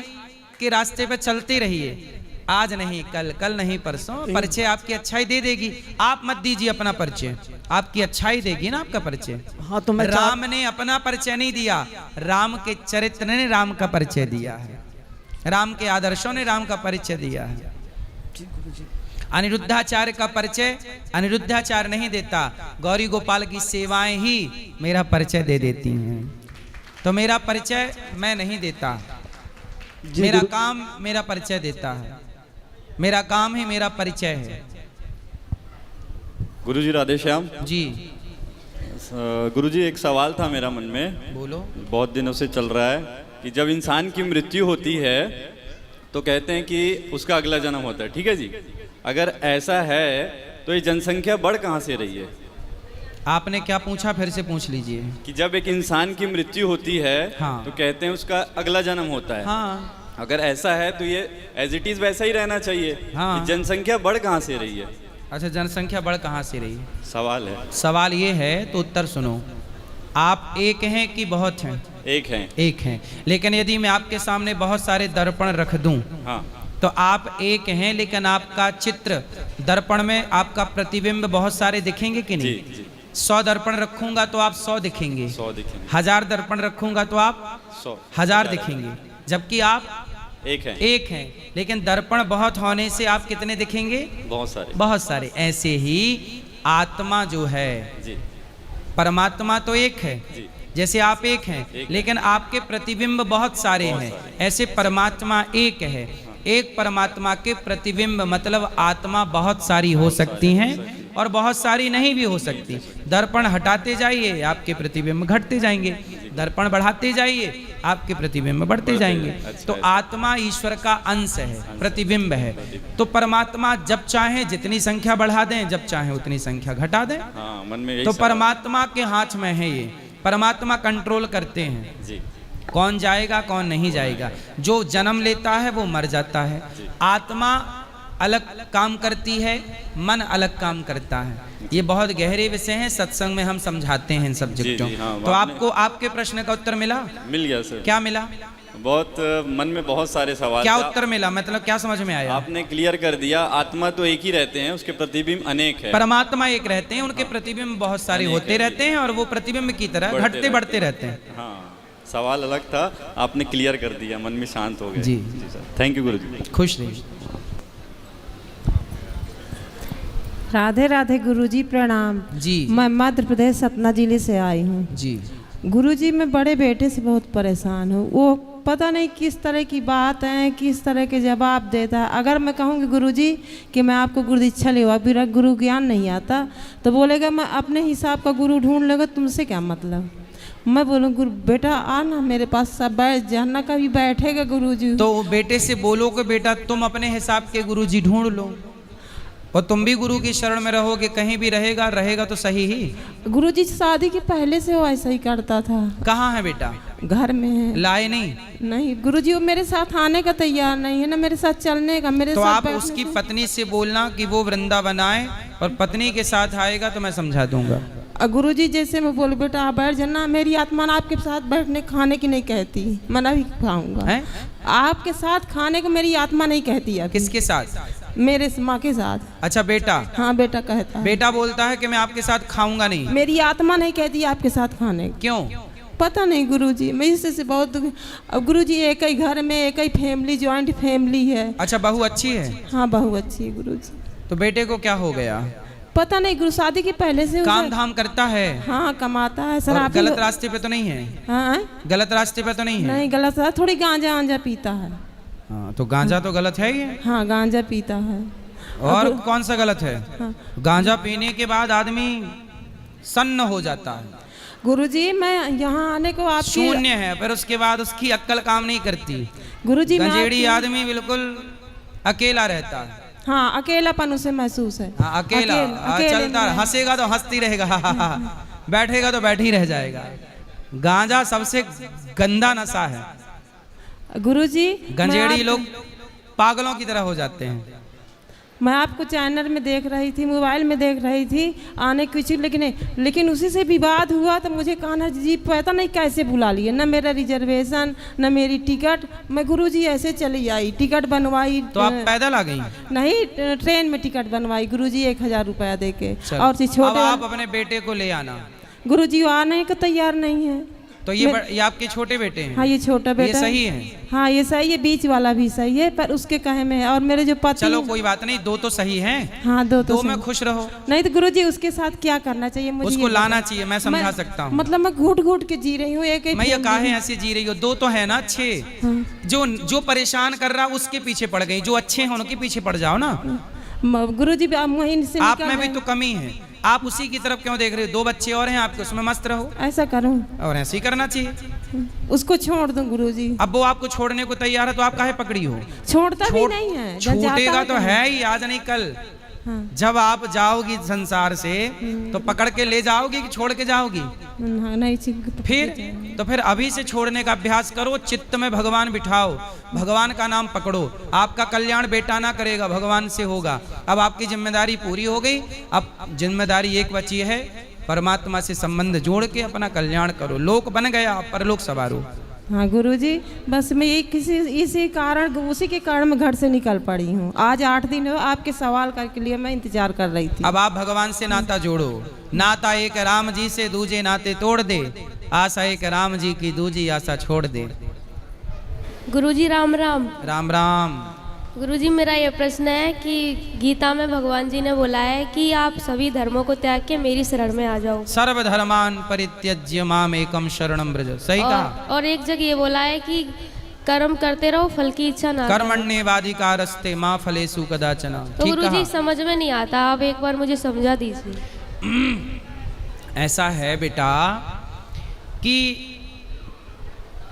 के रास्ते पे चलते रहिए, आज नहीं कल, कल नहीं परसों, परिचय आपकी अच्छाई दे देगी। आप मत दीजिए अपना परिचय, आपकी अच्छाई देगी ना आपका परिचय। हाँ तो मैं राम ने अपना परिचय नहीं दिया, राम के चरित्र ने राम का परिचय दिया है, राम के आदर्शों ने राम का परिचय दिया है। अनिरुद्धाचार्य का परिचय अनिरुद्धाचार्य नहीं देता, गौरी गोपाल की सेवाएं ही मेरा परिचय दे देती हैं। तो मेरा परिचय मैं नहीं देता, मेरा काम मेरा परिचय देता है, मेरा काम ही मेरा परिचय है। गुरुजी राधे श्याम जी। गुरुजी एक सवाल था मेरा मन में, बोलो। बहुत दिनों से चल रहा है कि जब इंसान की मृत्यु होती है तो कहते हैं कि उसका अगला जन्म होता है, ठीक है जी। अगर ऐसा है तो ये जनसंख्या बढ़ कहाँ से रही है? आपने क्या पूछा, फिर से पूछ लीजिए। कि जब एक इंसान की मृत्यु होती है हाँ। तो कहते हैं उसका अगला जन्म होता है। हाँ। अगर ऐसा है तो ये एज इट इज वैसा ही रहना चाहिए। हाँ। कि जनसंख्या बढ़ कहाँ से रही है? अच्छा, जनसंख्या बढ़ कहाँ से रही? सवाल है। सवाल ये है तो उत्तर सुनो। आप एक हैं कि बहुत हैं? एक हैं। एक हैं, लेकिन यदि मैं आपके सामने बहुत सारे दर्पण रख दूं हाँ। तो आप एक हैं, लेकिन आपका चित्र दर्पण में आपका प्रतिबिंब बहुत सारे दिखेंगे कि नहीं? जी, जी। 100 दर्पण रखूंगा तो आप 100 दिखेंगे, 100 दिखेंगे। 1000 दर्पण रखूंगा तो आप 1000 दिखेंगे, जबकि आप एक हैं। एक हैं, लेकिन दर्पण बहुत होने से आप कितने दिखेंगे? बहुत सारे। बहुत सारे। ऐसे ही आत्मा जो है जी। परमात्मा तो एक है, जी। जैसे आप एक हैं, लेकिन आपके प्रतिबिंब बहुत सारे हैं, ऐसे परमात्मा एक है। एक परमात्मा के प्रतिबिंब मतलब आत्मा बहुत सारी हो सकती हैं और बहुत सारी नहीं भी हो सकती। दर्पण हटाते जाइए आपके प्रतिबिंब घटते जाएंगे, दर्पण बढ़ाते जाइए आपके प्रतिबिंब बढ़ते जाएंगे। तो आत्मा ईश्वर का अंश है, प्रतिबिंब है। तो परमात्मा जब चाहे जितनी संख्या बढ़ा दें, जब चाहे उतनी संख्या घटा दें। हाँ, मन में यही तो सवाल। परमात्मा के हाथ में है ये, परमात्मा कंट्रोल करते हैं जी। कौन जाएगा कौन नहीं जाएगा। जो जन्म लेता है वो मर जाता है। आत्मा अलग काम करती है, मन अलग काम करता है। ये बहुत गहरे विषय हैं, सत्संग में हम समझाते हैं इन सब्जेक्टों। हाँ, तो आपको आपके प्रश्न का उत्तर मिला? मिल गया सर। क्या मिला? बहुत मन में बहुत सारे सवाल। क्या उत्तर मिला, मतलब क्या समझ में आया? आपने क्लियर कर दिया। आत्मा तो एक ही रहते हैं, उसके प्रतिबिंब अनेक है। परमात्मा एक रहते हैं, उनके प्रतिबिंब बहुत सारे होते रहते हैं और वो प्रतिबिंब की तरह घटते बढ़ते रहते हैं। हाँ, सवाल अलग था, आपने क्लियर कर दिया, मन में शांत हो गया। जी सर, थैंक यू गुरुजी। खुश रहिए। राधे राधे गुरुजी, प्रणाम जी। मैं मध्य प्रदेश सतना जिले से आई हूँ जी। गुरुजी, मैं बड़े बेटे से बहुत परेशान हूँ। वो पता नहीं किस तरह की बात है, किस तरह के जवाब देता है। अगर मैं कहूँगी गुरुजी कि मैं आपको गुरु दीक्षा ले, मेरा गुरु ज्ञान नहीं आता, तो बोलेगा मैं अपने हिसाब का गुरु ढूंढ लेगा, तुमसे क्या मतलब। मैं बोलूँ गुरु बेटा आ ना मेरे पास, सब बैठ जानना कभी बैठेगा गुरुजी। तो बेटे से बोलो कि बेटा तुम अपने हिसाब के गुरुजी ढूंढ लो, और तुम भी गुरु की शरण में रहोगे, कहीं भी रहेगा तो सही ही। गुरुजी शादी के पहले से वो ऐसा ही करता था। कहाँ है बेटा? घर में है। लाए नहीं? नहीं गुरुजी, वो मेरे साथ आने का तैयार नहीं है ना, मेरे साथ चलने का। मेरे तो साथ आप उसकी पत्नी से बोलना कि वो वृंदावन आए, और पत्नी के साथ आएगा तो मैं समझा दूंगा। गुरुजी जैसे मैं बोल बेटा आप बैठ जाना, मेरी आत्मा ना आपके साथ बैठने खाने की नहीं कहती, मैं नहीं खाऊंगा। आपके साथ खाने को मेरी आत्मा नहीं कहती है। किसके साथ? मेरे माँ के साथ। अच्छा बेटा? हाँ बेटा कहता है। बेटा बोलता है कि मैं आपके साथ खाऊंगा नहीं। मेरी आत्मा नहीं कहती आपके साथ खाने। क्यों? पता नहीं गुरुजी, मैं इससे बहुत। अब गुरुजी एक ही घर में एक ही फैमिली, ज्वाइंट फैमिली है। अच्छा, बहू अच्छी है? हाँ बहू अच्छी है गुरुजी। तो बेटे को क्या हो गया? पता नहीं गुरु, शादी के पहले से काम धाम करता है? हाँ कमाता है सर। आप गलत रास्ते पे तो नहीं है? हाँ गलत रास्ते पे तो नहीं है? नहीं गलत, थोड़ी गांजा वांजा पीता है। हाँ, तो गांजा तो गलत है ये। हाँ गांजा पीता है। और कौन सा गलत है? हाँ। गांजा पीने के बाद आदमी सन्न हो जाता है। गुरुजी मैं यहाँ आने को आप शून्य है, फिर उसके बाद उसकी अक्ल काम नहीं करती। गुरुजी गंजेड़ी आदमी बिल्कुल अकेला रहता है। हाँ अकेलापन उसे महसूस है। हाँ, अकेला चलता, हंसेगा तो हंसती रहेगा, बैठेगा तो बैठ ही रह जाएगा। गांजा सबसे गंदा नशा है। गुरुजी गंजेड़ी लोग पागलों की तरह हो जाते हैं। मैं आपको चैनल में देख रही थी, मोबाइल में देख रही थी, आने की कुछ लेकिन उसी से विवाद हुआ तो मुझे कान्हा जी पता नहीं कैसे बुला लिए, न मेरा रिजर्वेशन न मेरी टिकट। मैं गुरुजी ऐसे चली आई, टिकट बनवाई। तो आप पैदल आ गई? नहीं, ट्रेन में टिकट बनवाई गुरुजी 1000 रुपया दे के। और अब छोटे आप अपने बेटे को ले आना। गुरुजी आने को तैयार नहीं है। तो ये आपके छोटे बेटे हैं? हाँ, ये छोटा बेटा। ये सही है? हाँ, ये सही है, बीच वाला भी सही है, पर उसके कहे में है। और मेरे जो पति, चलो कोई बात नहीं, 2 तो सही हैं। हाँ, 2 तो में खुश रहो। नहीं तो गुरुजी उसके साथ क्या करना चाहिए मुझे? उसको लाना चाहिए, मैं समझा सकता हूँ। मतलब मैं घूट घूट के जी रही हूँ। मैं ये काहे ऐसे जी रही हूँ? 2 तो है ना अच्छे। जो परेशान कर रहा उसके पीछे पड़ गई, जो अच्छे हैं उनके पीछे पड़ जाओ ना। गुरुजी वहीं से आप में भी तो कमी है, आप उसी की तरफ क्यों देख रहे हो? 2 बच्चे और हैं आपके, उसमें मस्त रहो। ऐसा करूं? और ऐसे ही करना चाहिए। उसको छोड़ दूं गुरुजी? अब वो आपको छोड़ने को तैयार है तो आप काहे पकड़ी हो? छोड़ता भी नहीं है। छूटेगा तो है ही, आज नहीं कल। हाँ। जब आप जाओगी संसार से तो पकड़ के ले जाओगी कि छोड़ के जाओगी? नहीं, फिर अभी से छोड़ने का अभ्यास करो, चित्त में भगवान बिठाओ, भगवान का नाम पकड़ो। आपका कल्याण बेटा ना करेगा, भगवान से होगा। अब आपकी जिम्मेदारी पूरी हो गई, अब जिम्मेदारी एक बची है, परमात्मा से संबंध जोड़ के अपना कल्याण करो। लोक बन गया, परलोक सवारो। हाँ गुरुजी, बस मैं इसी कारण, उसी के कारण मैं घर से निकल पड़ी हूँ। आज 8 दिन हो, आपके सवाल के लिए मैं इंतजार कर रही थी। अब आप भगवान से नाता जोड़ो। नाता एक राम जी से, दूजे नाते तोड़ दे। आशा एक राम जी की, दूजी आशा छोड़ दे। गुरुजी राम राम। राम राम। गुरुजी, मेरा ये प्रश्न है कि गीता में भगवान जी ने बोला है कि आप सभी धर्मों को त्याग के मेरी शरण में आ जाओ। सर्वधर्मान परित्यज्य माम एकम शरणम व्रज। सही कहा। और एक जगह ये बोला है कि कर्म करते रहो, फल की इच्छा ना। कर्मण्येवाधिकारस्ते मा फलेषु कदाचन। तो गुरुजी समझ में नहीं आता, आप एक बार मुझे समझा दीजिए। ऐसा है बेटा कि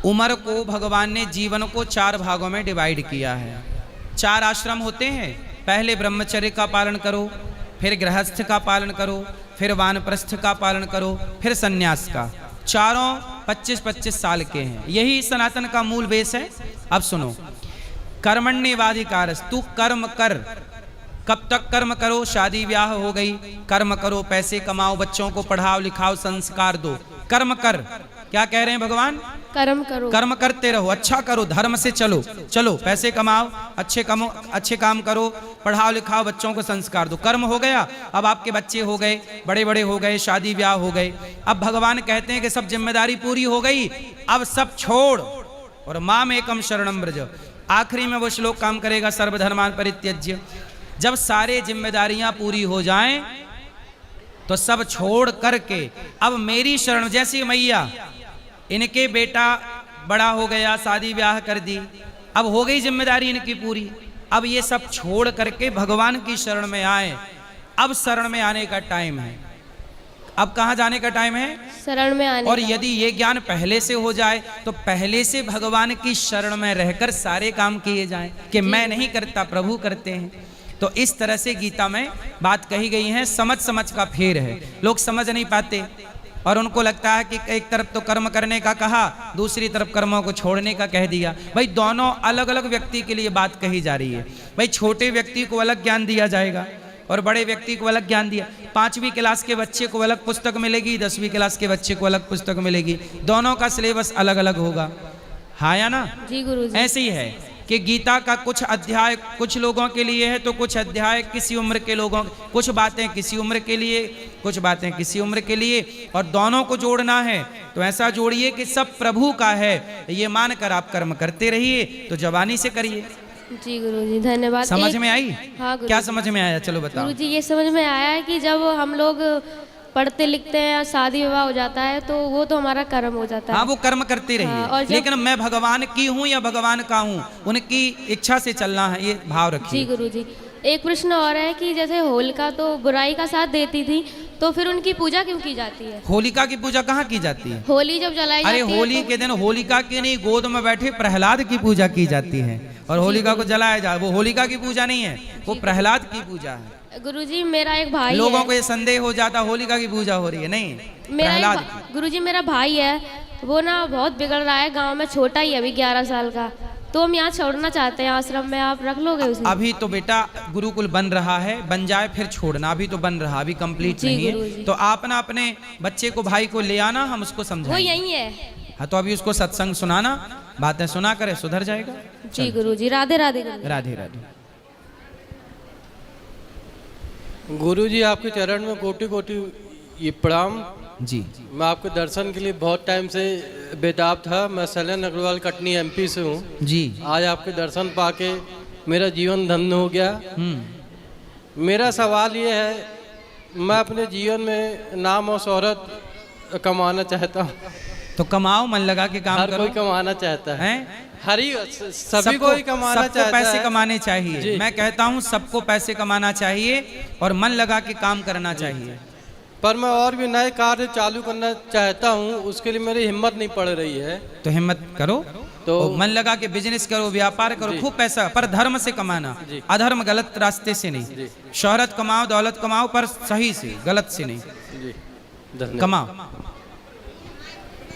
उम्र को भगवान ने, जीवन को 4 भागों में डिवाइड किया है। 4 आश्रम होते हैं। पहले ब्रह्मचर्य का पालन करो, फिर गृहस्थ का पालन करो, फिर वानप्रस्थ का पालन करो, फिर सन्यास का। चारों 25-25 साल के हैं। यही सनातन का मूल बेस है। अब सुनो, कर्मण्येवाधिकारस्, तू कर्म कर। कब तक कर्म करो? शादी ब्याह हो गई, कर्म करो, पैसे कमाओ, बच्चों को पढ़ाओ लिखाओ, संस्कार दो, कर्म कर। क्या कह रहे हैं भगवान? कर्म करो, कर्म करते रहो, अच्छा करो, धर्म से चलो, पैसे कमाओ, अच्छे काम करो, पढ़ाओ लिखाओ, बच्चों को संस्कार दो। कर्म हो गया। अब आपके बच्चे हो गए, बड़े बड़े हो गए, शादी ब्याह हो गए। अब भगवान कहते हैं कि सब जिम्मेदारी पूरी हो गई, अब सब छोड़ और माम एकम शरणम व्रज। आखिरी में वो श्लोक काम करेगा, सर्वधर्मान परित्यज्य। जब सारे जिम्मेदारियां पूरी हो जाएं तो सब छोड़ करके अब मेरी शरण। जैसी मैया, इनके बेटा बड़ा हो गया, शादी ब्याह कर दी, अब हो गई जिम्मेदारी इनकी पूरी। अब ये सब छोड़ करके भगवान की शरण में आए। अब शरण में आने का टाइम है। अब कहाँ जाने का टाइम है? शरण में आने। और यदि ये ज्ञान पहले से हो जाए तो पहले से भगवान की शरण में रहकर सारे काम किए जाएं कि मैं नहीं करता, प्रभु करते हैं। तो इस तरह से गीता में बात कही गई है। समझ समझ का फेर है, लोग समझ नहीं पाते और उनको लगता है कि एक तरफ तो कर्म करने का कहा, दूसरी तरफ कर्मों को छोड़ने का कह दिया। भाई दोनों अलग अलग व्यक्ति के लिए बात कही जा रही है। भाई छोटे व्यक्ति को अलग ज्ञान दिया जाएगा और बड़े व्यक्ति को अलग ज्ञान दिया। 5वीं क्लास के बच्चे को अलग पुस्तक मिलेगी, 10वीं क्लास के बच्चे को अलग पुस्तक मिलेगी। दोनों का सिलेबस अलग अलग होगा। हाँ या ना? जी गुरुजी। ऐसे ही है कि गीता का कुछ अध्याय कुछ लोगों के लिए है तो कुछ अध्याय किसी उम्र के लोगों, कुछ बातें किसी उम्र के लिए, कुछ बातें किसी उम्र के लिए, और दोनों को जोड़ना है तो ऐसा जोड़िए कि सब प्रभु का है। ये मानकर आप कर्म करते रहिए, तो जवानी से करिए। जी गुरुजी, धन्यवाद। समझ में आई? हाँ क्या समझ में आया? चलो बताओ। गुरुजी, ये समझ में आया है कि जब हम लोग पढ़ते लिखते हैं, शादी विवाह हो जाता है, तो वो तो हमारा कर्म हो जाता है। हाँ, वो कर्म करते रहिए। हाँ, लेकिन मैं भगवान की हूँ या भगवान का हूँ, उनकी इच्छा से चलना है, ये भाव रखिए। जी गुरुजी। एक प्रश्न और है कि जैसे होलिका तो बुराई का साथ देती थी, तो फिर उनकी पूजा क्यों की जाती है? होलिका की पूजा कहाँ की जाती है? होली जब जलाई जाती है। अरे होली के दिन होलिका की नहीं, गोद में बैठे प्रहलाद की पूजा की जाती है और होलिका को जलाया जाए। वो होलिका की पूजा नहीं है, वो प्रहलाद की पूजा है। गुरुजी, मेरा एक भाई है। लोगों को ये संदेह हो जाता होलिका की पूजा हो रही है, नहीं, प्रहलाद की। गुरुजी, मेरा भाई है, वो ना बहुत बिगड़ रहा है गांव में, छोटा ही अभी 11 साल का। तो हम यहाँ छोड़ना चाहते हैं आश्रम में, आप रख लोगे उसे? अभी तो बेटा गुरुकुल बन रहा है, बन जाए फिर छोड़ना, अभी तो बन रहा, अभी कंप्लीट जी, नहीं है। गुरुजी। तो आप ना अपने बच्चे को, भाई को ले आना, हम उसको वो समझाएंगे। यही है। हाँ, तो अभी उसको सत्संग सुनाना, बातें सुना करे, सुधर जाएगा। जी गुरुजी, राधे राधे गुरुजी। राधे राधे। गुरुजी आपके चरण में कोटि कोटि ये प्रणाम जी। मैं आपके दर्शन के लिए बहुत टाइम से बेताब था। मैं सलन अग्रवाल कटनी एमपी से हूँ जी। आज आपके दर्शन पाके मेरा जीवन धन्य हो गया। मेरा सवाल ये है, मैं अपने जीवन में नाम और शोहरत कमाना चाहता हूँ। तो कमाओ, मन लगा के काम हर करो। कोई कमाना चाहता है, सभी को ही कमाना सबको चाहता पैसे है। कमाने चाहिए। मैं कहता हूँ सबको पैसे कमाना चाहिए और मन लगा के काम करना चाहिए। पर मैं और भी नए कार्य चालू करना चाहता हूँ, उसके लिए मेरी हिम्मत नहीं पड़ रही है। तो हिम्मत करो, तो मन लगा के बिजनेस करो, व्यापार करो, खूब पैसा, पर धर्म से कमाना, अधर्म गलत रास्ते से नहीं। शोहरत कमाओ, दौलत कमाओ, पर सही से, गलत से नहीं। जी, धन्यवाद। कमाओ।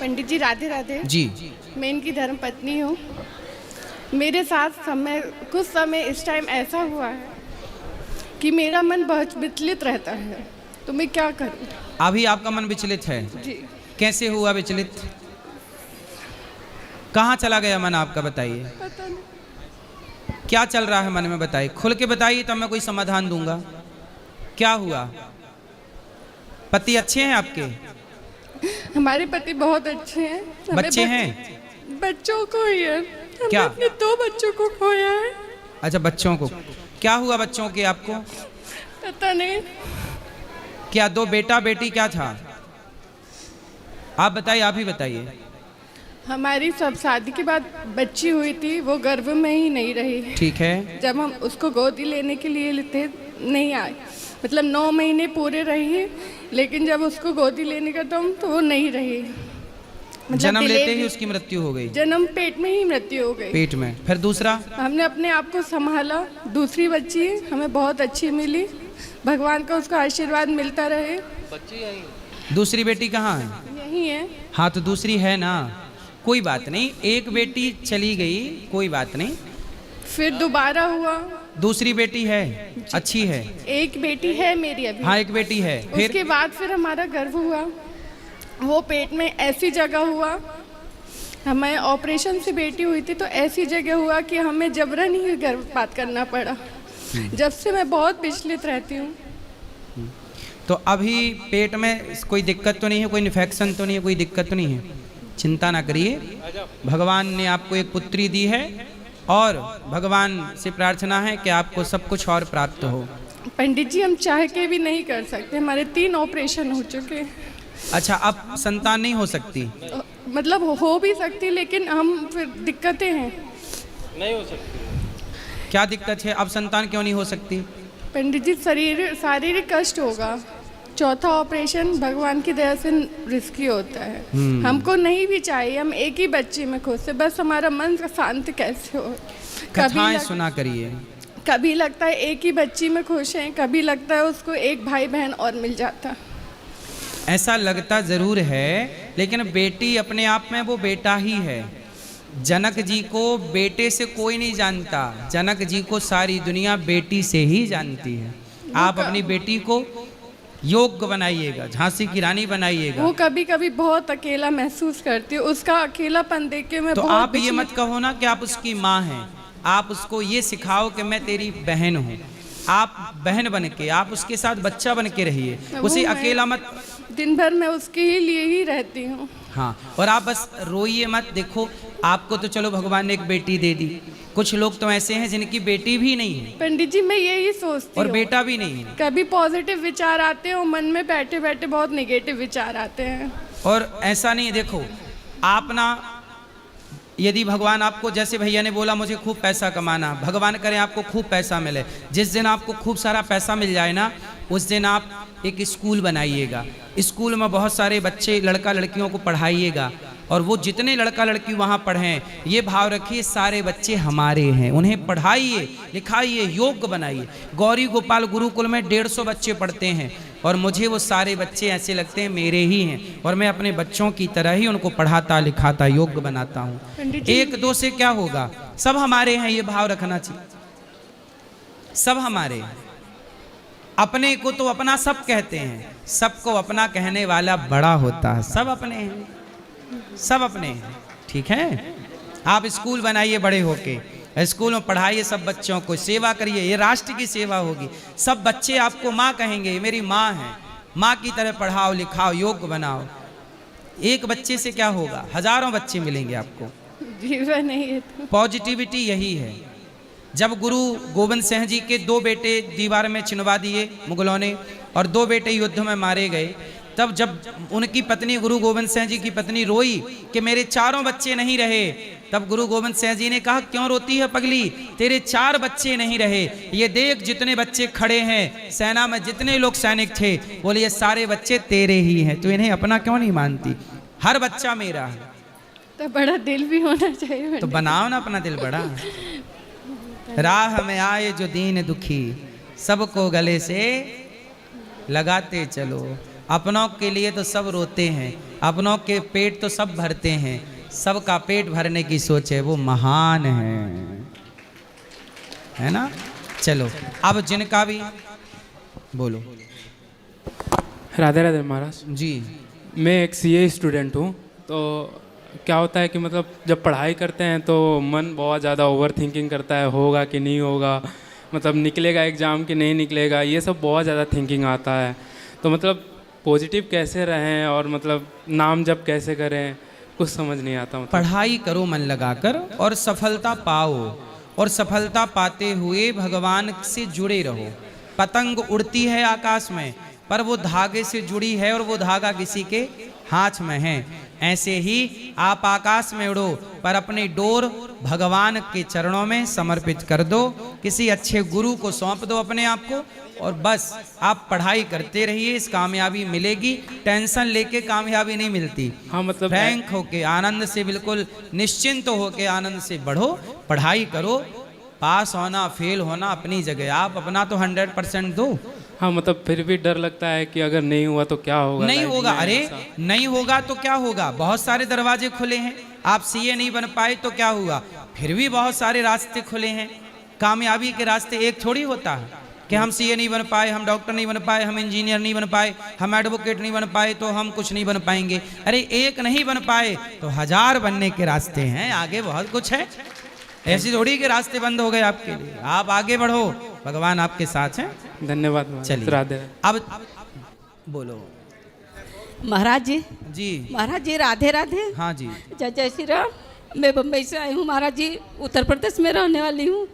पंडित जी राधे राधे। जी। मैं इनकी धर्म पत्नी हूँ। मेरे साथ कुछ समय इस टाइम ऐसा हुआ है कि मेरा मन बहुत विचलित रहता है, तो मैं क्या करूँ? अभी आपका मन विचलित है? जी। कैसे हुआ विचलित? कहाँ चला गया मन आपका, बताइए। पता नहीं। क्या चल रहा है मन में, बताइए, खुल के बताइए, तब मैं कोई समाधान दूंगा। क्या हुआ? पति अच्छे हैं आपके? हमारे पति बहुत अच्छे हैं। बच्चे हैं? बच्चों को ही है। हमने क्या? अपने 2 बच्चों को खोया है। अच्छा, बच्चों को क्या हुआ? बच्चों के आपको पता नहीं। क्या 2 बेटा बेटी क्या था? आप बताइए, आप ही बताइए। हमारी सब शादी के बाद बच्ची हुई थी, वो गर्भ में ही नहीं रही। ठीक है। जब हम उसको गोदी लेने के लिए लेते नहीं आए, मतलब 9 महीने पूरे रही, लेकिन जब उसको गोदी लेने का तो वो नहीं रही। मतलब जन्म लेते ही उसकी मृत्यु हो गई? जन्म पेट में ही मृत्यु हो गई। पेट में। फिर दूसरा? हमने अपने आप को संभाला। दूसरी बच्ची हमें बहुत अच्छी मिली, भगवान का उसका आशीर्वाद मिलता रहे। बच्ची यही। दूसरी बेटी कहाँ है? यही है। हाँ, तो दूसरी है ना, कोई बात नहीं, एक बेटी चली गई, कोई बात नहीं। फिर दोबारा हुआ। दूसरी बेटी है, अच्छी है? एक बेटी है मेरी अभी। हाँ, एक बेटी है। फिर? उसके बाद फिर हमारा गर्भ हुआ, वो पेट में ऐसी जगह हुआ, हमें ऑपरेशन से बेटी हुई थी, तो ऐसी जगह हुआ कि हमें जबरन ही गर्भपात करना पड़ा। जब से मैं बहुत विचलित रहती हूँ। तो अभी पेट में कोई दिक्कत तो नहीं है, कोई इन्फेक्शन तो नहीं है, कोई दिक्कत तो नहीं है? चिंता ना करिए, भगवान ने आपको एक पुत्री दी है और भगवान से प्रार्थना है कि आपको सब कुछ और प्राप्त हो। पंडित जी, हम चाह के भी नहीं कर सकते, हमारे 3 ऑपरेशन हो चुके। अच्छा, अब संतान नहीं हो सकती? मतलब हो भी सकती, लेकिन हम फिर दिक्कतें हैं। नहीं हो सकती। क्या दिक्कत है? अब संतान क्यों नहीं हो सकती? पंडित जी, शारीरिक कष्ट होगा। चौथा ऑपरेशन भगवान की दया से रिस्की होता है। हमको नहीं भी चाहिए, हम एक ही बच्चे में खुश है, बस हमारा मन शांत कैसे हो। कथाएं सुना करिए। कभी लगता है एक ही बच्ची में खुश है, कभी लगता है उसको एक भाई बहन और मिल जाता। ऐसा लगता जरूर है, लेकिन बेटी अपने आप में वो बेटा ही है। जनक जी को बेटे से कोई नहीं जानता, जनक जी को सारी दुनिया बेटी से ही जानती है। आप अपनी बेटी को योग्य बनाइएगा, झांसी की रानी बनाइएगा। वो कभी कभी बहुत अकेला महसूस करती है, उसका अकेलापन देख के मैं तो बहुत आप ये मत कहो ना कि आप उसकी माँ हैं, आप उसको ये सिखाओ कि मैं तेरी बहन हूँ। आप बहन बन के, आप उसके साथ बच्चा बन के रहिए, उसे अकेला मत। दिन भर मैं उसके ही लिए ही रहती हूँ। हाँ, और आप बस रोइए मत। देखो, आपको तो चलो भगवान ने एक बेटी दे दी, कुछ लोग तो ऐसे हैं जिनकी बेटी भी नहीं है। पंडित जी, मैं यही सोचती और हूँ, बेटा भी नहीं है। कभी पॉजिटिव विचार आते हैं और मन में बैठे बैठे बहुत नेगेटिव विचार आते हैं। और ऐसा नहीं, देखो आप ना, यदि भगवान आपको, जैसे भैया ने बोला मुझे खूब पैसा कमाना, भगवान करे आपको खूब पैसा मिले। जिस दिन आपको खूब सारा पैसा मिल जाए ना, उस दिन आप एक स्कूल बनाइएगा, स्कूल में बहुत सारे बच्चे, लड़का लड़कियों को पढ़ाइएगा, और वो जितने लड़का लड़की वहाँ पढ़ें, ये भाव रखिए सारे बच्चे हमारे हैं, उन्हें पढ़ाइए, लिखाइए, योग्य बनाइए। गौरी गोपाल गुरुकुल में 150 बच्चे पढ़ते हैं, और मुझे वो सारे बच्चे ऐसे लगते हैं मेरे ही हैं, और मैं अपने बच्चों की तरह ही उनको पढ़ाता लिखाता योग्य बनाता हूँ। 1-2 से क्या होगा? सब हमारे हैं, ये भाव रखना चाहिए। सब हमारे हैं। अपने को तो अपना सब कहते हैं, सबको अपना कहने वाला बड़ा होता है। सब अपने हैं, सब अपने हैं, ठीक है। आप स्कूल बनाइए बड़े होके, स्कूल में पढ़ाइए सब बच्चों को, सेवा करिए, ये राष्ट्र की सेवा होगी। सब बच्चे आपको माँ कहेंगे, मेरी माँ है, माँ की तरह पढ़ाओ लिखाओ योग्य बनाओ। एक बच्चे से क्या होगा, हजारों बच्चे मिलेंगे आपको। जीवन नहीं है तो। पॉजिटिविटी यही है। जब गुरु गोविंद सिंह जी के 2 बेटे दीवार में चिनवा दिए मुगलों ने और 2 बेटे युद्ध में मारे गए, तब जब उनकी पत्नी गुरु गोविंद सिंह जी की पत्नी रोई कि मेरे 4 बच्चे नहीं रहे, तब गुरु गोविंद सिंह जी ने कहा क्यों रोती है पगली, तेरे 4 बच्चे नहीं रहे, ये देख जितने बच्चे खड़े हैं, सेना में जितने लोग सैनिक थे, बोले ये सारे बच्चे तेरे ही हैं, तो इन्हें अपना क्यों नहीं मानती, हर बच्चा मेरा है। तो बड़ा दिल भी होना चाहिए। तो बनाओ ना अपना दिल बड़ा। राह में आए जो दीन दुखी, सबको गले से लगाते चलो। अपनों के लिए तो सब रोते हैं, अपनों के पेट तो सब भरते हैं, सबका पेट भरने की सोच है वो महान है ना। चलो अब जिनका भी बोलो। राधे राधे महाराज जी। मैं एक सीए स्टूडेंट हूँ। तो क्या होता है कि मतलब जब पढ़ाई करते हैं तो मन बहुत ज़्यादा ओवर थिंकिंग करता है, होगा कि नहीं होगा, मतलब निकलेगा एग्ज़ाम कि नहीं निकलेगा, ये सब बहुत ज़्यादा थिंकिंग आता है। तो मतलब पॉजिटिव कैसे रहें और मतलब नाम जप कैसे करें, कुछ समझ नहीं आता। मतलब पढ़ाई करो मन लगाकर और सफलता पाओ, और सफलता पाते हुए भगवान से जुड़े रहो। पतंग उड़ती है आकाश में पर वो धागे से जुड़ी है और वो धागा किसी के हाथ में है। ऐसे ही आप आकाश में उड़ो पर अपनी डोर भगवान के चरणों में समर्पित कर दो, किसी अच्छे गुरु को सौंप दो अपने आप को, और बस आप पढ़ाई करते रहिए, इस कामयाबी मिलेगी। टेंशन लेके कामयाबी नहीं मिलती। हाँ मतलब फ्रैंक होके आनंद से, बिल्कुल निश्चिंत होके आनंद से बढ़ो, पढ़ाई करो। पास होना फेल होना अपनी जगह, आप अपना तो 100% दो। हाँ मतलब फिर भी डर लगता है कि अगर नहीं हुआ तो क्या होगा। नहीं होगा, अरे नहीं होगा तो क्या होगा, बहुत सारे दरवाजे खुले हैं। आप सीए नहीं बन पाए तो क्या हुआ, फिर भी बहुत सारे रास्ते खुले हैं। कामयाबी के रास्ते एक थोड़ी होता है कि हम सीए नहीं बन पाए, हम डॉक्टर नहीं बन पाए, हम इंजीनियर नहीं बन पाए, हम एडवोकेट नहीं बन पाए तो हम कुछ नहीं बन पाएंगे। अरे एक नहीं बन पाए तो 1000 बनने के रास्ते हैं, आगे बहुत कुछ है। ऐसी थोड़ी के रास्ते बंद हो गए आपके लिए, आप आगे बढ़ो, भगवान आपके साथ हैं। धन्यवाद। चलिए अब बोलो। महाराज जी। जी महाराज जी राधे राधे। हाँ जी। जय जय श्री राम। मैं बम्बई से आई हूँ महाराज जी, उत्तर प्रदेश में रहने वाली हूँ।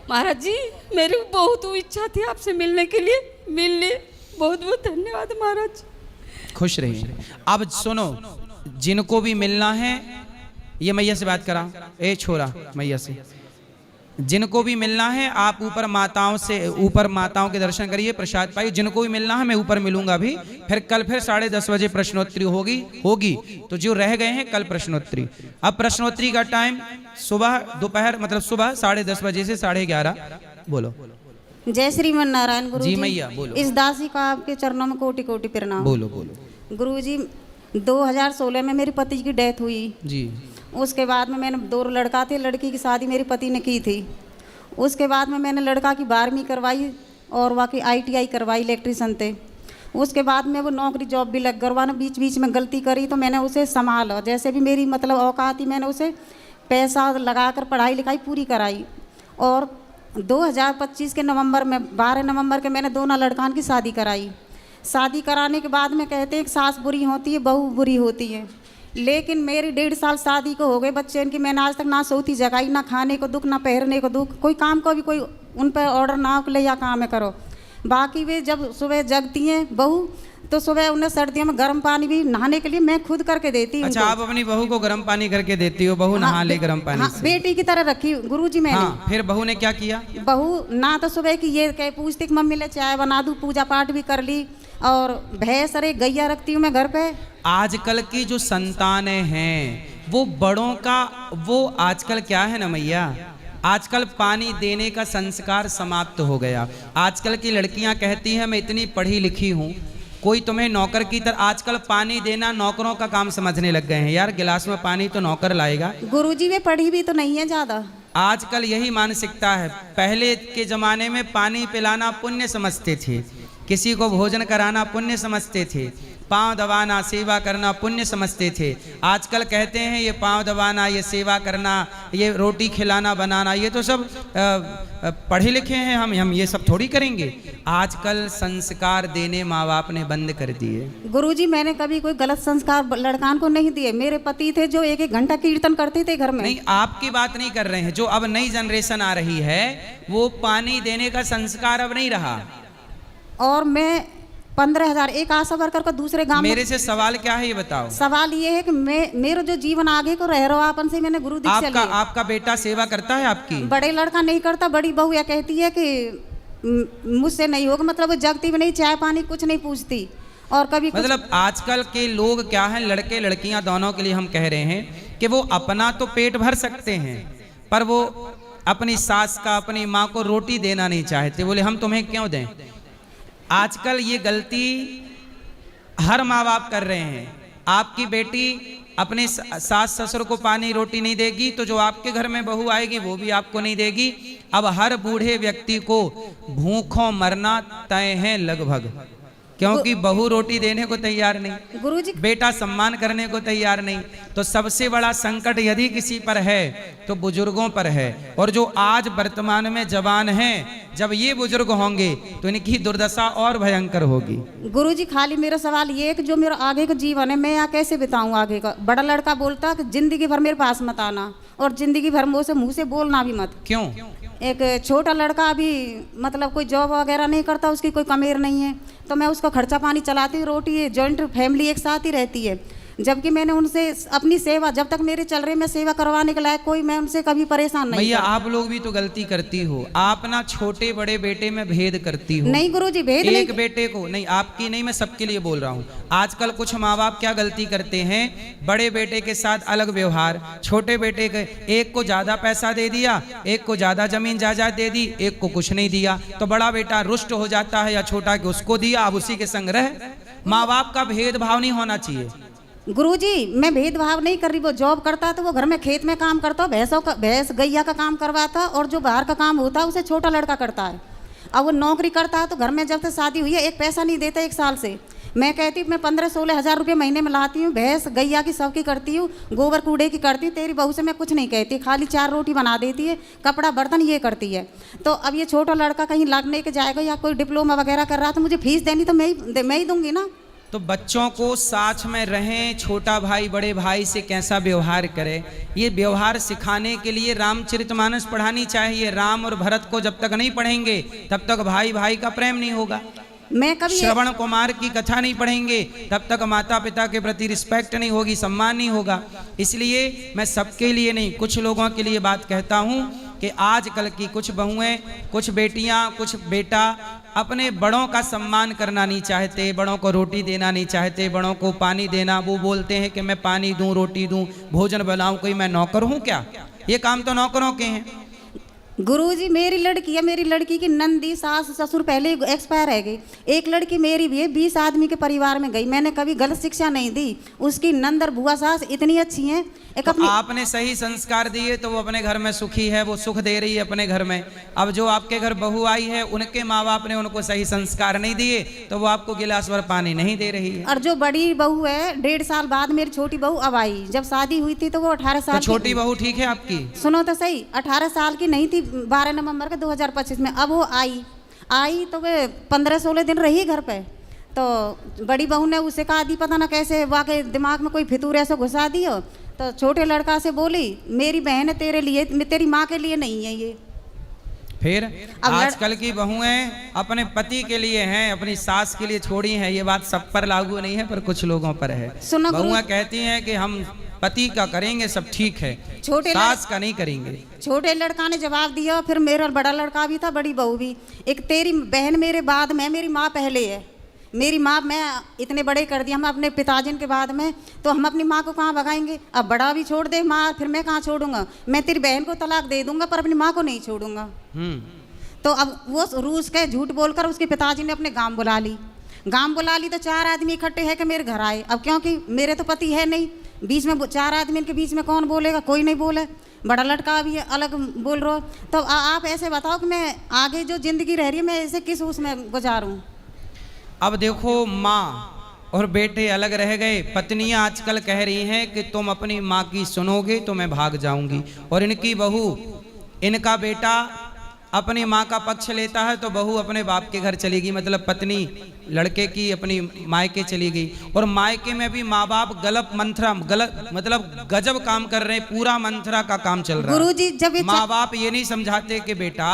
महाराज जी मेरी बहुत इच्छा थी आपसे मिलने के लिए, मिल ली, बहुत बहुत धन्यवाद महाराज। खुश रहिए। अब सुनो, जिनको भी मिलना है, ये मैया से बात करा, ए छोरा मैया से, जिनको भी मिलना है आप ऊपर माताओं से, ऊपर माताओं के दर्शन करिए, प्रसाद पाइए। जिनको भी मिलना है मैं ऊपर मिलूंगा भी, फिर कल फिर 10:30 बजे प्रश्नोत्तरी होगी तो जो रह गए हैं कल प्रश्नोत्तरी। अब प्रश्नोत्तरी का टाइम सुबह दोपहर मतलब सुबह 10:30 बजे से 11:30। बोलो। जय श्रीमन नारायण गुरु जी मैया बोलो। इस दासी का आपके चरणों में कोटि कोटि प्रणाम। बोलो बोलो। गुरु जी 2016 में मेरे पति की डेथ हुई जी। उसके बाद में मैंने 2 लड़का थे, लड़की की शादी मेरे पति ने की थी। उसके बाद में मैंने लड़का की 12वीं करवाई और वाकई ITI करवाई इलेक्ट्रीशियन थे। उसके बाद में वो नौकरी जॉब भी लग करवाना, बीच बीच में गलती करी तो मैंने उसे संभाला, जैसे भी मेरी मतलब औकात थी मैंने उसे पैसा लगाकर पढ़ाई लिखाई पूरी कराई। और 2025 के नवंबर में 12 नवंबर के मैंने दोनों लड़कान की शादी कराई। शादी कराने के बाद में कहते हैं कि सास बुरी होती है बहू बुरी होती है, लेकिन मेरी 1.5 साल शादी को हो गए, बच्चे इनकी मैंने आज तक ना सोती जगाई, ना खाने को दुख, ना पहनने को दुख, कोई काम को भी कोई उन पर ऑर्डर ना ले या काम है करो। बाकी वे जब सुबह जगती हैं बहू तो सुबह उन्हें सर्दियों में गर्म पानी भी नहाने के लिए मैं खुद करके देती हूँ। अच्छा आप अपनी बहू को गर्म पानी करके देती हो, बहू नहा ले गर्म पानी से। बेटी की तरह रखी गुरुजी मैंने। हाँ, फिर बहू ने क्या किया? बहू ना तो सुबह की ये कह पूछती कि मम्मी ले चाय बना दूँ, पूजा पाठ भी कर ली, और भैंस अरे गैया रखती हूँ मैं घर पे। आजकल की जो संतानें हैं वो बड़ों का, वो आजकल क्या है ना मैया, आजकल पानी देने का संस्कार समाप्त हो गया। आजकल की लड़कियां कहती हैं मैं इतनी पढ़ी लिखी हूँ, कोई तुम्हें नौकर की तरह, आजकल पानी देना नौकरों का काम समझने लग गए हैं। यार गिलास में पानी तो नौकर लाएगा। गुरुजी वे पढ़ी भी तो नहीं है ज्यादा। आजकल यही मानसिकता है। पहले के ज़माने में पानी पिलाना पुण्य समझते थे, किसी को भोजन कराना पुण्य समझते थे, पाँव दबाना सेवा करना पुण्य समझते थे। आजकल कहते हैं ये पाँव दबाना, ये सेवा करना, ये रोटी खिलाना बनाना, ये तो सब पढ़े लिखे हैं, हम ये सब थोड़ी करेंगे। आजकल संस्कार देने माँ बाप ने बंद कर दिए। गुरुजी मैंने कभी कोई गलत संस्कार लड़कान को नहीं दिए। मेरे पति थे जो एक घंटा कीर्तन करते थे घर में। नहीं, आपकी बात नहीं कर रहे हैं। जो अब नई जनरेशन आ रही है वो पानी देने का संस्कार अब नहीं रहा। और मैं 15,000 एक आशा वर्कर का दूसरे गांव मेरे से सवाल क्या है ये बताओ। सवाल ये है कि मेरा जो जीवन आगे को रह रहा अपन से मैंने गुरु दीक्षा ली। आपका बेटा सेवा करता है आपकी? बड़े लड़का नहीं करता, बड़ी बहू यह कहती है कि मुझसे नहीं होगा, मतलब वो जगती भी नहीं, चाय पानी कुछ नहीं पूछती। और कभी मतलब आजकल के लोग क्या है, लड़के लड़कियां दोनों के लिए हम कह रहे हैं कि वो अपना तो पेट भर सकते हैं पर वो अपनी सास का, अपनी माँ को रोटी देना नहीं चाहते। बोले हम तुम्हें क्यों दें। आजकल ये गलती हर माँ बाप कर रहे हैं। आपकी बेटी अपने सास ससुर को पानी रोटी नहीं देगी तो जो आपके घर में बहू आएगी वो भी आपको नहीं देगी। अब हर बूढ़े व्यक्ति को भूखों मरना तय है लगभग, क्योंकि बहू रोटी देने को तैयार नहीं, गुरुजी बेटा सम्मान करने को तैयार नहीं। तो सबसे बड़ा संकट यदि किसी पर है तो बुजुर्गों पर है। और जो आज वर्तमान में जवान हैं, जब ये बुजुर्ग होंगे तो इनकी दुर्दशा और भयंकर होगी। गुरुजी खाली मेरा सवाल ये है कि जो मेरा आगे का जीवन है मैं यहाँ कैसे बिताऊं आगे का। बड़ा लड़का बोलता कि जिंदगी भर मेरे पास मत आना और जिंदगी भर मुंह से बोलना भी मत। क्यों? एक छोटा लड़का अभी मतलब कोई जॉब वगैरह नहीं करता, उसकी कोई कमेर नहीं है, तो मैं उसका खर्चा पानी चलाती हूँ, रोटी जॉइंट फैमिली एक साथ ही रहती है। जबकि मैंने उनसे अपनी सेवा जब तक मेरे चल रहे मैं सेवा करवाने के लायक कोई मैं उनसे कभी परेशान नहीं। भैया आप लोग भी तो गलती करती हो, आप ना छोटे बड़े बेटे में भेद करती हो। नहीं गुरुजी भेद नहीं। एक बेटे को नहीं, आपकी नहीं, मैं सबके लिए बोल रहा हूँ। आजकल कुछ माँ बाप क्या गलती करते हैं, बड़े बेटे के साथ अलग व्यवहार, छोटे बेटे के एक को ज्यादा पैसा दे दिया, एक को ज्यादा जमीन जायदाद दे दी, एक को कुछ नहीं दिया, तो बड़ा बेटा रुष्ट हो जाता है या छोटा के उसको दिया, अब उसी के संग रहे। माँ बाप का भेदभाव नहीं होना चाहिए। गुरुजी मैं भेदभाव नहीं कर रही, वो जॉब करता तो वो घर में खेत में काम करता, भैंस गैया का काम करवाता और जो बाहर का काम होता है उसे छोटा लड़का करता है। अब वो नौकरी करता है तो घर में जब से शादी हुई है एक पैसा नहीं देता 1 साल से। मैं कहती हूँ मैं 15-16 हज़ार रुपये महीने में लाती हूँ, भैंस गैया की सबकी करती हूँ, गोबर कूड़े की करती हूँ। तेरी बहू से मैं कुछ नहीं कहती, खाली 4 रोटी बना देती है, कपड़ा बर्तन ये करती है। तो अब ये छोटा लड़का कहीं लगने के जाएगा या कोई डिप्लोमा वगैरह कर रहा तो मुझे फीस देनी तो मैं ही दूंगी ना। तो बच्चों को साथ में रहें, छोटा भाई बड़े भाई से कैसा व्यवहार करे, ये व्यवहार सिखाने के लिए रामचरितमानस पढ़ानी चाहिए। राम और भरत को जब तक नहीं पढ़ेंगे तब तक भाई भाई का प्रेम नहीं होगा। मैं कभी श्रवण कुमार की कथा नहीं पढ़ेंगे तब तक माता पिता के प्रति रिस्पेक्ट नहीं होगी, सम्मान नहीं होगा। इसलिए मैं सबके लिए नहीं, कुछ लोगों के लिए बात कहता हूँ कि आजकल की कुछ बहुएं, कुछ बेटियां, कुछ बेटा अपने बड़ों का सम्मान करना नहीं चाहते, बड़ों को रोटी देना नहीं चाहते, बड़ों को पानी देना, वो बोलते हैं कि मैं पानी दूं, रोटी दूं, भोजन बनाऊं, कोई मैं नौकर हूं क्या? ये काम तो नौकरों के हैं। गुरुजी मेरी लड़की है, मेरी लड़की की नंदी सास ससुर पहले एक्सपायर है गई। एक लड़की मेरी भी है, 20 आदमी के परिवार में गई, मैंने कभी गलत शिक्षा नहीं दी। उसकी नंदर बुआ सास इतनी अच्छी हैं। तो आपने सही संस्कार दिए तो वो अपने घर में सुखी है, वो सुख दे रही है अपने घर में। अब जो आपके घर बहू आई है उनके माँ बाप ने उनको सही संस्कार नहीं दिए तो वो आपको गिलास भर पानी नहीं दे रही है। और जो बड़ी बहू है 1.5 साल बाद मेरी छोटी बहू अब आई। जब शादी हुई थी तो वो 18 साल तो छोटी बहू ठीक है आपकी? सुनो तो सही, 18 साल की नहीं थी 12 नवंबर के 2025 में। अब वो आई तो वे 15-16 दिन रही घर पे। तो बड़ी बहू ने उसे कहा दी पता ना कैसे वाकई दिमाग में कोई फितूर ऐसा घुसा दियो। तो छोटे लड़का से बोली मेरी बहन है तेरे लिए, तेरी माँ के लिए नहीं है ये। फिर आजकल की बहुएं अपने पति के लिए हैं, अपनी सास के लिए छोड़ी हैं। ये बात सब पर लागू नहीं है पर कुछ लोगों पर है। बहुएं कहती हैं कि हम पति का करेंगे सब ठीक है, सास का नहीं करेंगे। छोटे लड़का ने जवाब दिया, फिर मेरा बड़ा लड़का भी था, बड़ी बहू भी। एक तेरी बहन मेरे बाद में, मेरी माँ पहले है। मेरी माँ मैं इतने बड़े कर दिया हम अपने पिताजी के बाद में, तो हम अपनी माँ को कहाँ भगाएंगे? अब बड़ा भी छोड़ दे माँ, फिर मैं कहाँ छोड़ूंगा? मैं तेरी बहन को तलाक दे दूंगा पर अपनी माँ को नहीं छोड़ूंगा। तो अब वो रूस के झूठ बोलकर उसके पिताजी ने अपने गांव बुला ली। तो 4 आदमी इकट्ठे है कि मेरे घर आए। अब क्योंकि मेरे तो पति है नहीं, बीच में 4 आदमी के बीच में कौन बोलेगा? कोई नहीं बोले। बड़ा लड़का भी अलग बोल रहे हो। तो आप ऐसे बताओ कि मैं आगे जो ज़िंदगी रह रही है मैं ऐसे किस उसमें गुजारूं। अब देखो, माँ और बेटे अलग रह गए। पत्नियां आजकल कह रही हैं कि तुम अपनी माँ की सुनोगे तो मैं भाग जाऊंगी, और इनकी बहू, इनका बेटा अपनी माँ का पक्ष लेता है तो बहू अपने बाप के घर चली गई, मतलब पत्नी लड़के की अपनी मायके चली गई। और मायके में भी माँ बाप गलत मतलब गजब काम कर रहे हैं, पूरा मंथरा का काम चल रहा है। गुरुजी जब माँ बाप ये नहीं समझाते कि बेटा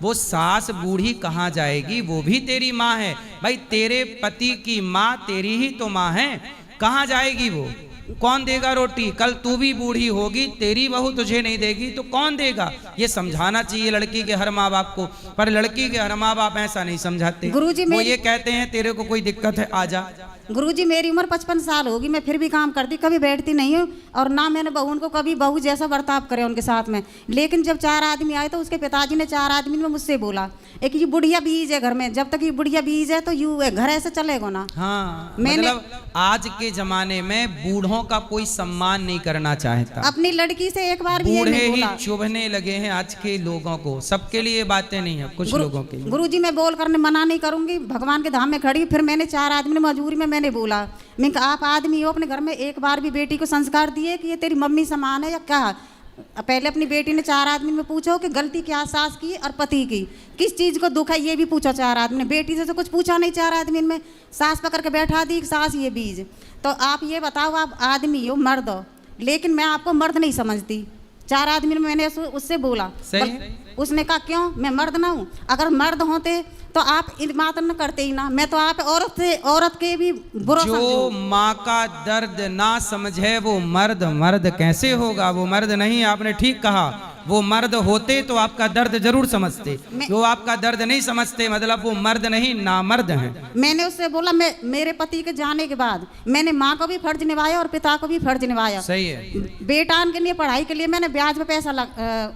वो सास बूढ़ी कहाँ जाएगी, वो भी तेरी माँ है भाई, तेरे पति की माँ तेरी ही तो माँ है, कहाँ जाएगी वो, कौन देगा रोटी, कल तू भी बूढ़ी होगी, तेरी बहू तुझे नहीं देगी तो कौन देगा। ये समझाना चाहिए लड़की के हर माँ बाप को, पर लड़की के हर माँ बाप ऐसा नहीं समझाते। गुरुजी वो ये कहते हैं तेरे को कोई दिक्कत है आजा। गुरुजी मेरी उम्र 55 साल होगी, मैं फिर भी काम करती, कभी बैठती नहीं हूँ, और ना मैंने बहू को कभी बहू जैसा बर्ताव करे उनके साथ में। लेकिन जब 4 आदमी आए तो उसके पिताजी ने 4 आदमी में मुझसे बोला, एक ये बुढ़िया बीज है घर में, जब तक ये बुढ़िया बीज है तो यू घर ऐसे चलेगा ना। हाँ, मतलब आज के जमाने में बूढ़ों का कोई सम्मान नहीं करना चाहता। अपनी लड़की से एक बार भी बूढ़े ही चुभने लगे हैं आज के लोगों को, सबके लिए बातें नहीं है, कुछ लोगों के लिए। गुरुजी मैं बोल करने मना नहीं करूंगी, भगवान के धाम में खड़ी। फिर मैंने 4 आदमी ने मजबूरी में मैंने बोला, मैं आप आदमी हो, अपने घर में एक बार भी बेटी को संस्कार दिए कि ये तेरी मम्मी समान है या क्या। पहले अपनी बेटी ने 4 आदमी में पूछो कि गलती क्या सास की और पति की, किस चीज़ को दुख है, ये भी पूछा 4 आदमी ने। बेटी से तो कुछ पूछा नहीं 4 आदमी में, सास पकड़ के बैठा दी, सास ये बीज। तो आप ये बताओ, आप आदमी हो, मर्द हो, लेकिन मैं आपको मर्द नहीं समझती। 4 आदमी में मैंने उससे बोला, उसने कहा क्यों, मैं मर्द ना हूँ। अगर मर्द होते तो आप बात न करते ही ना, मैं तो आप औरत के भी बुरा जो माँ का दर्द ना समझे वो मर्द कैसे होगा, वो मर्द नहीं। आपने ठीक कहा, वो मर्द होते तो आपका दर्द जरूर समझते, वो आपका दर्द नहीं समझते मतलब वो मर्द नहीं नामर्द हैं। मैंने उससे बोला, मैं मेरे पति के जाने के बाद मैंने माँ को भी फर्ज निभाया और पिता को भी फर्ज निभाया। सही है। बेटान के लिए पढ़ाई के लिए मैंने ब्याज पे पैसा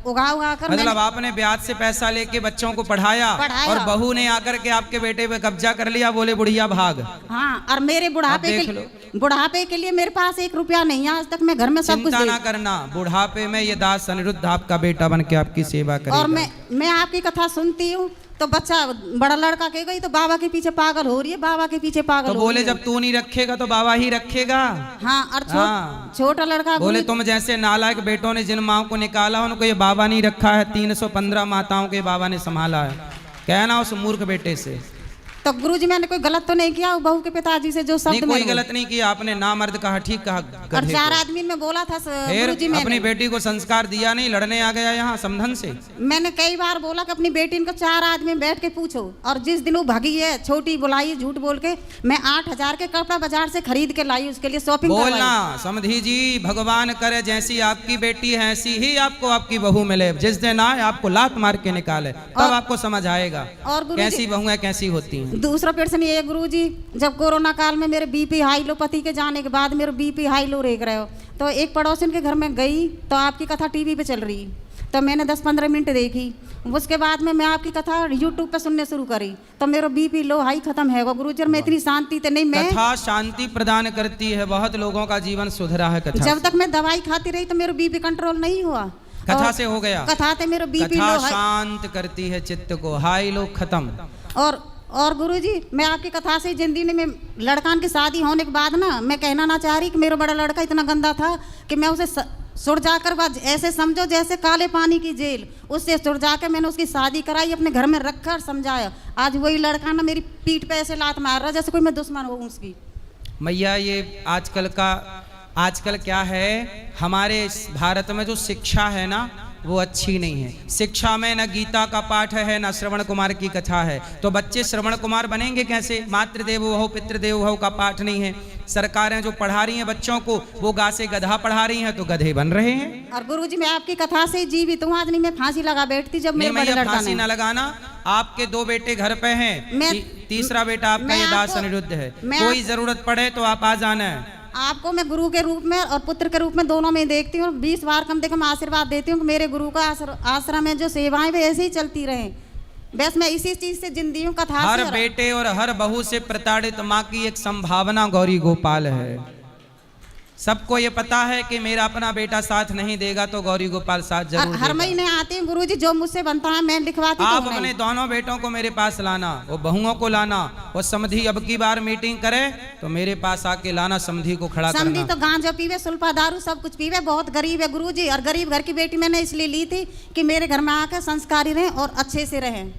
उगा कर, मतलब आपने ब्याज से पैसा लेके बच्चों को पढ़ाया और बहू ने आकर के आपके बेटे पे कब्जा कर लिया, बोले बुढ़िया भाग। हाँ, और मेरे बुढ़ापे के लिए मेरे पास 1 रुपया नहीं है आज तक, मैं घर में सब कुछ। चिंता ना करना, बुढ़ापे में ये दास अनिरुद्ध आपका बेटा बन के आपकी सेवा करेगा। और मैं आपकी कथा सुनती हूँ तो बच्चा बड़ा लड़का कह गई तो बाबा के पीछे पागल हो रही है, बाबा के पीछे पागल तो बोले जब तू नहीं रखेगा तो बाबा ही रखेगा। हाँ, और छोटा लड़का बोले तुम जैसे नालायक बेटों ने जिन माँ को निकाला उनको ये बाबा नहीं रखा है, 315 माताओं के बाबा ने संभाला है, कहना उस मूर्ख बेटे से। तो गुरुजी मैंने कोई गलत तो नहीं किया, बहू के पिताजी से जो शब्द कोई गलत नहीं किया आपने, ना मर्द कहा, ठीक कहा। और 4 आदमी में बोला था गुरुजी, मैंने अपनी बेटी को संस्कार दिया नहीं, लड़ने आ गया यहाँ समधन से। मैंने कई बार बोला कि अपनी बेटी को 4 आदमी में बैठ के पूछो, और जिस दिन वो भागी है, छोटी बुलाई झूठ बोल के, मैं 8000 के कपड़ा बाजार से खरीद के लाई, उसके लिए शॉपिंग बोलना। समधी जी, भगवान करे जैसी आपकी बेटी है ऐसी ही आपको आपकी बहू मिले, जिस दिन आए आपको लात मार के निकाले तब आपको समझ आएगा कैसी बहुएं कैसी होती हैं। दूसरा प्रश्न ये गुरुजी, जब कोरोना काल में मेरे बीपी हाई लो, पति के जाने के बाद मेरे बीपी हाई लो रेख रहे हो, तो एक पड़ोसन के घर में गई तो आपकी कथा टीवी पे चल रही, तो मैंने 10-15 मिनट देखी। उसके बाद में मैं आपकी कथा यूट्यूब पे सुनने शुरू करी तो मेरा बीपी लो हाई खत्म है। गुरुजी मैं इतनी शांति तो नहीं, मैं कथा शांति प्रदान करती है, बहुत लोगों का जीवन सुधरा है कथा। जब तक मैं दवाई खाती रही तो मेरा बीपी कंट्रोल नहीं हुआ, कथा से हो गया। कथा से मेरा बीपी लो शांत करती है चित्त को, हाई लो खत्म। और गुरुजी मैं आपकी कथा से जिंदगी में लड़कान की शादी होने के बाद ना, मैं कहना ना चाह रही कि मेरा बड़ा लड़का इतना गंदा था कि मैं उसे सुलझा कर, ऐसे समझो जैसे काले पानी की जेल, उससे सुलझा कर मैंने उसकी शादी कराई, अपने घर में रखकर समझाया। आज वही लड़का ना मेरी पीठ पे ऐसे लात मार रहा जैसे कोई मैं दुश्मन हो उसकी। मैया ये आजकल क्या है, हमारे भारत में जो शिक्षा है ना वो अच्छी नहीं है। शिक्षा में न गीता का पाठ है न श्रवण कुमार की कथा है, तो बच्चे श्रवण कुमार बनेंगे कैसे? मातृदेवो भव पितृदेवो भव का पाठ नहीं है। सरकारें जो पढ़ा रही हैं बच्चों को वो गा से गधा पढ़ा रही हैं तो गधे बन रहे हैं। और गुरुजी मैं आपकी कथा से जीवित हूँ, आज नहीं मैं फांसी लगा बैठती जब मेरे बड़े लड़का फांसी ना लगाना। आपके 2 बेटे घर पे हैं, तीसरा बेटा आपका ये दास अनिरुद्ध है, कोई जरूरत पड़े तो आप आ जाना है। आपको मैं गुरु के रूप में और पुत्र के रूप में दोनों में देखती हूँ, 20 बार कम से कम आशीर्वाद देती हूँ कि मेरे गुरु का आश्रम में जो सेवाएं वे ऐसे ही चलती रहें। बस मैं इसी चीज से जिंदी हूँ, कथा हर बेटे और हर बहू से प्रताड़ित माँ की एक संभावना गौरी गोपाल है। सबको ये पता है कि मेरा अपना बेटा साथ नहीं देगा तो गौरी गोपाल साथ जरूर हर देगा। महीने आते हैं गुरुजी, जो मुझसे बनता है मैं लिखवाती आप हूँ अपने नहीं। दोनों बेटों को मेरे पास लाना, वो बहुओं को लाना, और समधी अब की बार मीटिंग करे तो मेरे पास आके लाना, समधी को खड़ा समधी करना। तो गांजा पीवे, सुल्फा दारू सब कुछ पीवे, बहुत गरीब है गुरुजी। और गरीब घर की बेटी मैंने इसलिए ली थी कि मेरे घर में आकर संस्कारी रहें और अच्छे से रहें।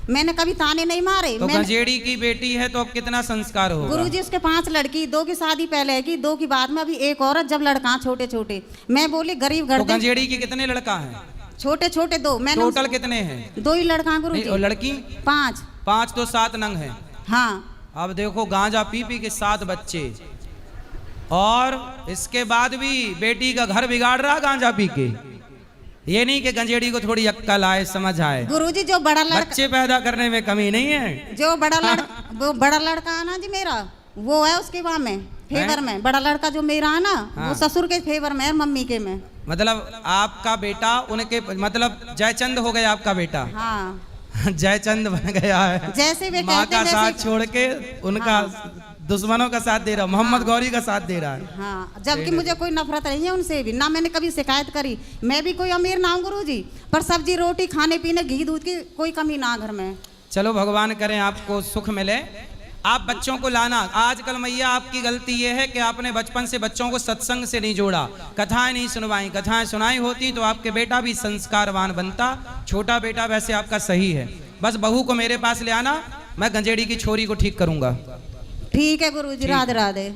मैंने कभी ताने नहीं मारे। तो गंजेड़ी की बेटी है तो अब कितना संस्कार होगा। गुरुजी उसके 5 लड़की, 2 की शादी पहले की, 2 की बाद में, अभी एक औरत, जब लड़का छोटे छोटे। मैं बोली गरीब घर तो गंजेड़ी की कितने लड़का हैं? छोटे छोटे 2। मैंने टोटल कितने हैं? 2 ही लड़का गुरुजी। और लड़की 5। 5 तो 7 नंग हैं। हाँ। अब देखो गांजा पी पी के 7 बच्चे, और इसके बाद भी बेटी का घर बिगाड़ रहा गांजा पी के। ये नहीं कि गंजेड़ी को थोड़ी अक्कल आए, समझ आए। गुरुजी जो बड़ा लड़का, बच्चे पैदा करने में कमी नहीं है। जो वो बड़ा लड़का है ना जी मेरा, वो है उसके वहाँ में फेवर में। बड़ा लड़का जो मेरा है ना, वो ससुर के फेवर में है, मम्मी के में। मतलब आपका बेटा उनके, मतलब जयचंद हो गया आपका बेटा। हाँ। जयचंद बन गया है। जैसे वे माँ कहते का हैं साथ छोड़ के उनका दुश्मनों का साथ दे रहा, मोहम्मद गौरी का साथ दे रहा है। हाँ, जबकि मुझे कोई नफरत नहीं है उनसे भी, ना मैंने कभी शिकायत करी। मैं भी कोई अमीर ना हूँ गुरुजी, पर सब्जी रोटी खाने पीने घी दूध की कोई कमी ना घर में। चलो भगवान करें आपको सुख मिले। आप बच्चों को लाना। आजकल मैया आपकी गलती ये है कि आपने बचपन से बच्चों को सत्संग से नहीं जोड़ा, कथाएं नहीं सुनवाई। कथाएं सुनाई होती तो आपके बेटा भी संस्कारवान बनता। छोटा बेटा वैसे आपका सही है, बस बहू को मेरे पास ले आना, मैं गंजेड़ी की छोरी को ठीक करूंगा। ठीक है गुरुजी, राधे राधे।